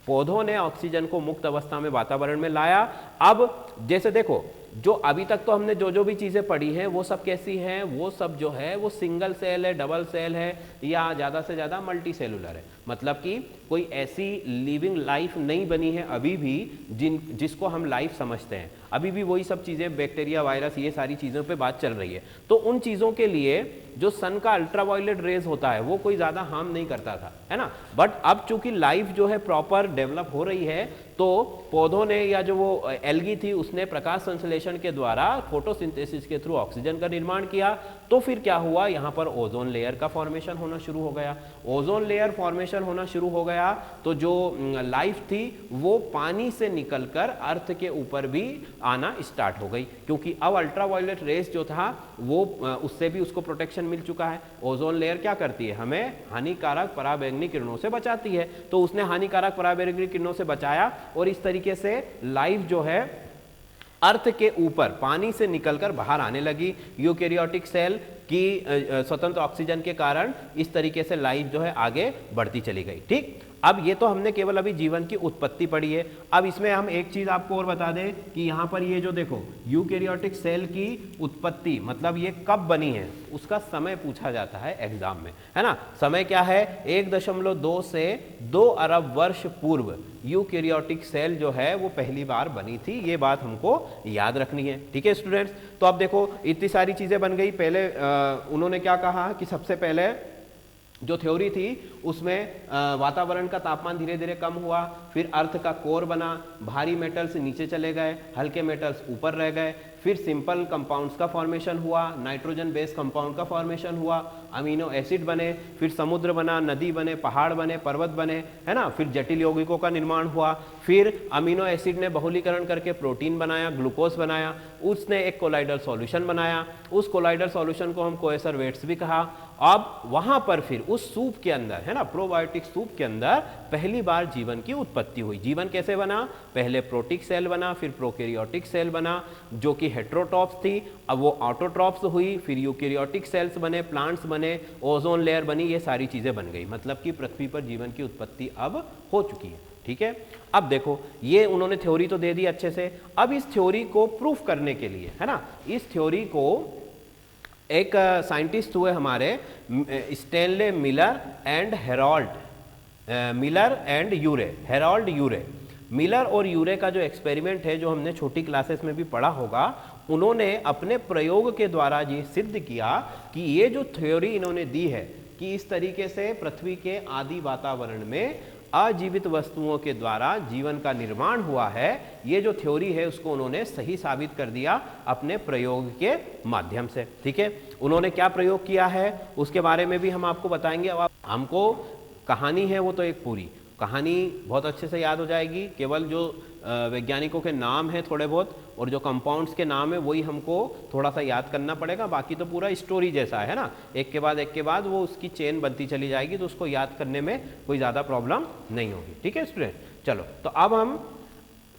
पौधों ने ऑक्सीजन को मुक्त अवस्था में वातावरण में लाया। अब जैसे देखो, जो अभी तक तो हमने जो भी चीजें पढ़ी हैं वो सब कैसी हैं, वो सब जो है वो सिंगल सेल है, डबल सेल है, या ज्यादा से ज्यादा मल्टी सेलुलर है। मतलब कि कोई ऐसी लिविंग लाइफ नहीं बनी है अभी भी जिसको हम लाइफ समझते हैं। अभी भी वही सब चीजें, बैक्टीरिया, वायरस, ये सारी चीजों पे बात चल रही है। तो उन चीजों के लिए जो सन का अल्ट्रावायलेट रेज होता है वो कोई ज्यादा हार्म नहीं करता था, है ना। बट अब चूंकि लाइफ जो है प्रॉपर डेवलप हो रही है तो पौधों ने, या जो वो एल्गी थी उसने प्रकाश संश्लेषण के द्वारा फोटोसिंथेसिस के थ्रू ऑक्सीजन का निर्माण किया। तो फिर क्या हुआ, यहाँ पर ओजोन लेयर का फॉर्मेशन होना शुरू हो गया। ओजोन लेयर फॉर्मेशन होना शुरू हो गया तो जो लाइफ थी वो पानी से निकलकर अर्थ के ऊपर भी आना स्टार्ट हो गई, क्योंकि अब अल्ट्रावायलेट रेस जो था वो उससे भी उसको प्रोटेक्शन मिल चुका है। ओजोन लेयर क्या करती है, हमें हानिकारक पराबैंगनी किरणों से बचाती है। तो उसने हानिकारक पराबैंगनी किरणों से बचाया और इस तरीके से लाइफ जो है अर्थ के ऊपर पानी से निकलकर बाहर आने लगी। यूकैरियोटिक सेल की स्वतंत्र ऑक्सीजन के कारण इस तरीके से लाइफ जो है आगे बढ़ती चली गई। ठीक, अब ये तो हमने केवल अभी जीवन की उत्पत्ति पढ़ी है। अब इसमें हम एक चीज आपको और बता दें कि यहाँ पर ये जो देखो यूकैरियोटिक सेल की उत्पत्ति, मतलब ये कब बनी है, उसका समय पूछा जाता है एग्जाम में, है ना। समय क्या है, 1.2 से 2 अरब वर्ष पूर्व यूकैरियोटिक सेल जो है वो पहली बार बनी थी। ये बात हमको याद रखनी है। ठीक है स्टूडेंट्स, तो अब देखो इतनी सारी चीजें बन गई। पहले उन्होंने क्या कहा कि सबसे पहले जो थ्योरी थी उसमें वातावरण का तापमान धीरे धीरे कम हुआ, फिर अर्थ का कोर बना, भारी मेटल्स नीचे चले गए, हल्के मेटल्स ऊपर रह गए, फिर सिंपल कंपाउंड्स का फॉर्मेशन हुआ, नाइट्रोजन बेस कंपाउंड का फॉर्मेशन हुआ, अमीनो एसिड बने, फिर समुद्र बना, नदी बने, पहाड़ बने, पर्वत बने, है ना, फिर जटिल यौगिकों का निर्माण हुआ, फिर अमीनो एसिड ने बहुलीकरण करके प्रोटीन बनाया, ग्लूकोज बनाया, उसने एक कोलाइडल सॉल्यूशन बनाया, उस कोलाइडल सॉल्यूशन को हम कोएसरवेट्स भी कहा। अब वहां पर फिर उस सूप के अंदर, है ना, प्रोबायोटिक सूप के अंदर पहली बार जीवन की उत्पत्ति हुई। जीवन कैसे बना? पहले प्रोटिक सेल बना, फिर प्रोकैरियोटिक सेल बना जो कि हेटेरोट्रॉप्स थी, अब वो ऑटोट्रॉप्स हुई, फिर यूकैरियोटिक सेल्स बने, प्लांट्स बने, ओजोन लेयर बनी, ये सारी चीजें बन गई। मतलब कि पृथ्वी पर जीवन की उत्पत्ति अब हो चुकी है। ठीक है, अब देखो ये उन्होंने थ्योरी तो दे दी अच्छे से। अब इस थ्योरी को प्रूफ करने के लिए, है ना, इस थ्योरी को एक साइंटिस्ट हुए हमारे Stanley Miller and Harold Urey. Miller और यूरे का जो एक्सपेरिमेंट है, जो हमने छोटी क्लासेस में भी पढ़ा होगा, उन्होंने अपने प्रयोग के द्वारा ये सिद्ध किया कि ये जो थ्योरी इन्होंने दी है कि इस तरीके से पृथ्वी के आदि वातावरण में अजीवित वस्तुओं के द्वारा जीवन का निर्माण हुआ है, ये जो थ्योरी है उसको उन्होंने सही साबित कर दिया अपने प्रयोग के माध्यम से। ठीक है, उन्होंने क्या प्रयोग किया है उसके बारे में भी हम आपको बताएंगे। अब हमको कहानी है वो तो एक पूरी कहानी बहुत अच्छे से याद हो जाएगी, केवल जो वैज्ञानिकों के नाम है थोड़े बहुत और जो कंपाउंड्स के नाम है वही हमको थोड़ा सा याद करना पड़ेगा, बाकी तो पूरा स्टोरी जैसा है ना, एक के बाद वो उसकी चेन बनती चली जाएगी, तो उसको याद करने में कोई ज़्यादा प्रॉब्लम नहीं होगी। ठीक है स्टूडेंट, चलो तो अब हम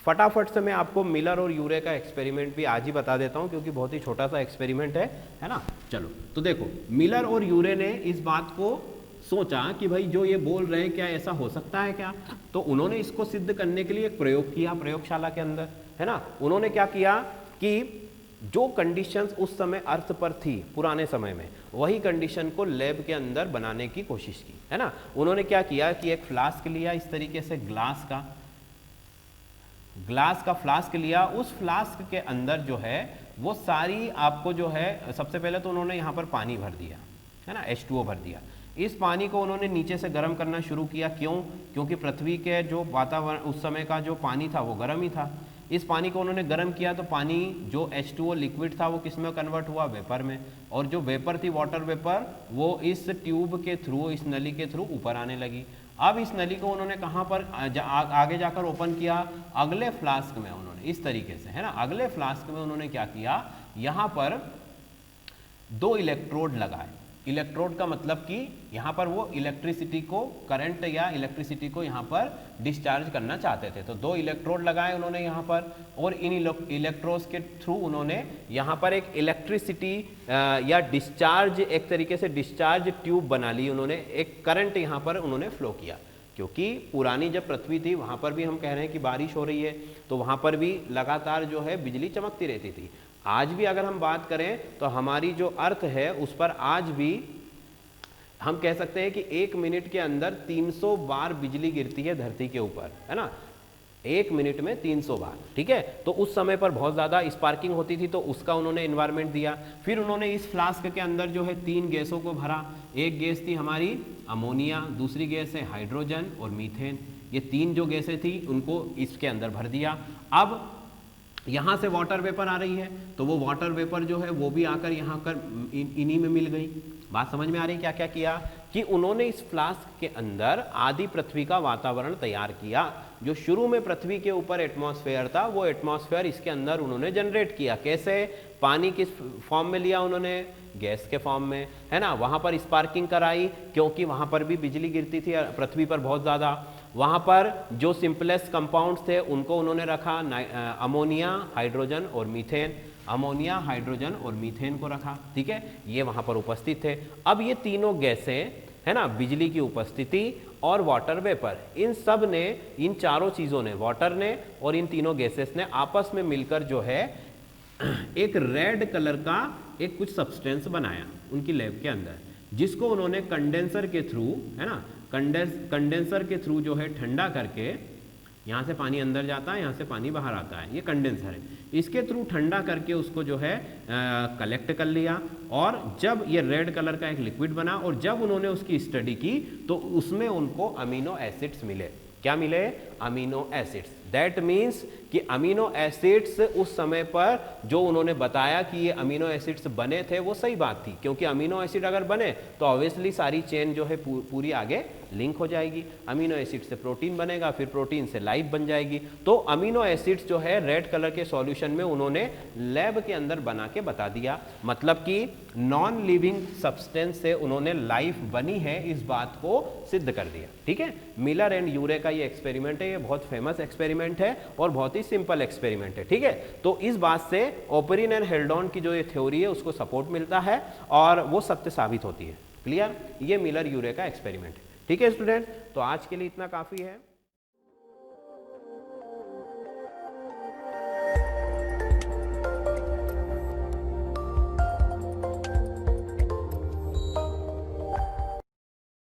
फटाफट से मैं आपको मिलर और यूरे का एक्सपेरिमेंट भी आज ही बता देता हूँ क्योंकि बहुत ही छोटा सा एक्सपेरिमेंट है ना। चलो तो देखो, मिलर और यूरे ने इस बात को सोचा कि भाई जो ये बोल रहे हैं क्या ऐसा हो सकता है क्या, तो उन्होंने इसको सिद्ध करने के लिए एक प्रयोग किया प्रयोगशाला के अंदर, है ना। उन्होंने क्या किया कि जो कंडीशंस उस समय अर्थ पर थी पुराने समय में, वही कंडीशन को लैब के अंदर बनाने की कोशिश की, है ना। उन्होंने क्या किया कि एक फ्लास्क लिया, इस तरीके से ग्लास का फ्लास्क लिया, उस फ्लास्क के अंदर जो है वो सारी आपको जो है, सबसे पहले तो उन्होंने यहाँ पर पानी भर दिया, है ना, H2O भर दिया। इस पानी को उन्होंने नीचे से गर्म करना शुरू किया, क्यों? क्योंकि पृथ्वी के जो वातावरण उस समय का जो पानी था वो गर्म ही था। इस पानी को उन्होंने गर्म किया तो पानी जो H2O लिक्विड था वो किस में कन्वर्ट हुआ? वेपर में, और जो वेपर थी वाटर वेपर, वो इस ट्यूब के थ्रू, इस नली के थ्रू ऊपर आने लगी। अब इस नली को उन्होंने कहाँ पर आगे जाकर ओपन किया? अगले फ्लास्क में उन्होंने, इस तरीके से, है ना, अगले फ्लास्क में उन्होंने क्या किया, यहाँ पर 2 इलेक्ट्रोड लगाए। इलेक्ट्रोड का मतलब कि यहाँ पर वो इलेक्ट्रिसिटी को, करंट या इलेक्ट्रिसिटी को यहाँ पर डिस्चार्ज करना चाहते थे, तो 2 इलेक्ट्रोड लगाए उन्होंने यहाँ पर, और इन इलेक्ट्रोड्स के थ्रू उन्होंने यहाँ पर एक इलेक्ट्रिसिटी या डिस्चार्ज, एक तरीके से डिस्चार्ज ट्यूब बना ली उन्होंने, एक करंट यहाँ पर उन्होंने फ्लो किया। क्योंकि पुरानी जब पृथ्वी थी वहाँ पर भी हम कह रहे हैं कि बारिश हो रही है, तो वहाँ पर भी लगातार जो है बिजली चमकती रहती थी। आज भी अगर हम बात करें तो हमारी जो अर्थ है उस पर आज भी हम कह सकते हैं कि 1 मिनट के अंदर 300 बार बिजली गिरती है धरती के ऊपर, है ना, 1 मिनट में 300 बार। ठीक है, तो उस समय पर बहुत ज़्यादा स्पार्किंग होती थी, तो उसका उन्होंने एनवायरनमेंट दिया। फिर उन्होंने इस फ्लास्क के अंदर जो है 3 गैसों को भरा। एक गैस थी हमारी अमोनिया, दूसरी गैस है हाइड्रोजन और मीथेन। ये 3 जो गैसें थी उनको इसके अंदर भर दिया। अब यहाँ से वाटर वेपर आ रही है, तो वो वाटर वेपर जो है वो भी आकर यहाँ कर इन्हीं में मिल गई। बात समझ में आ रही? क्या क्या किया कि उन्होंने इस फ्लास्क के अंदर आदि पृथ्वी का वातावरण तैयार किया। जो शुरू में पृथ्वी के ऊपर एटमॉस्फेयर था, वो एटमॉस्फेयर इसके अंदर उन्होंने जनरेट किया। कैसे? पानी किस फॉर्म में लिया उन्होंने? गैस के फॉर्म में, है ना। वहाँ पर स्पार्किंग कराई क्योंकि वहाँ पर भी बिजली गिरती थी पृथ्वी पर बहुत ज़्यादा। वहाँ पर जो सिंपलेस्ट कंपाउंड्स थे उनको उन्होंने रखा, अमोनिया, हाइड्रोजन और मीथेन, अमोनिया, हाइड्रोजन और मीथेन को रखा। ठीक है, ये वहाँ पर उपस्थित थे। अब ये तीनों गैसें, है ना, बिजली की उपस्थिति और वाटर वेपर, इन सब ने, इन चारों चीज़ों ने, वाटर ने और इन तीनों गैसेस ने आपस में मिलकर जो है एक रेड कलर का एक कुछ सब्सटेंस बनाया उनकी लैब के अंदर, जिसको उन्होंने कंडेंसर के थ्रू, है ना, कंडेंसर के थ्रू जो है ठंडा करके, यहाँ से पानी अंदर जाता है, यहाँ से पानी बाहर आता है, ये कंडेंसर है, इसके थ्रू ठंडा करके उसको जो है कलेक्ट कर लिया। और जब ये रेड कलर का एक लिक्विड बना और जब उन्होंने उसकी स्टडी की तो उसमें उनको अमीनो एसिड्स मिले। क्या मिले? Amino acids. दैट मीन्स कि अमीनो एसिड्स उस समय पर जो उन्होंने बताया कि ये अमीनो एसिड्स बने थे वो सही बात थी, क्योंकि अमीनो एसिड अगर बने तो ऑब्वियसली सारी चेन जो है पूरी आगे लिंक हो जाएगी। अमीनो एसिड से प्रोटीन बनेगा, फिर प्रोटीन से लाइफ बन जाएगी। तो अमीनो एसिड्स जो है रेड कलर के सॉल्यूशन में उन्होंने लैब के अंदर बना के बता दिया, मतलब कि नॉन लिविंग सब्सटेंस से उन्होंने लाइफ बनी है इस बात को सिद्ध कर दिया। ठीक है, मिलर एंड यूरे का ये एक्सपेरिमेंट है, ये बहुत फेमस एक्सपेरिमेंट है और बहुत ही सिंपल एक्सपेरिमेंट है। ठीक है, तो इस बात से ओपेरिन एंड हेल्डॉन की जो ये थ्योरी है उसको सपोर्ट मिलता है और वो सत्य साबित होती है। क्लियर, ये मिलर यूरे का एक्सपेरिमेंट है। ठीक है स्टूडेंट, तो आज के लिए इतना काफी है।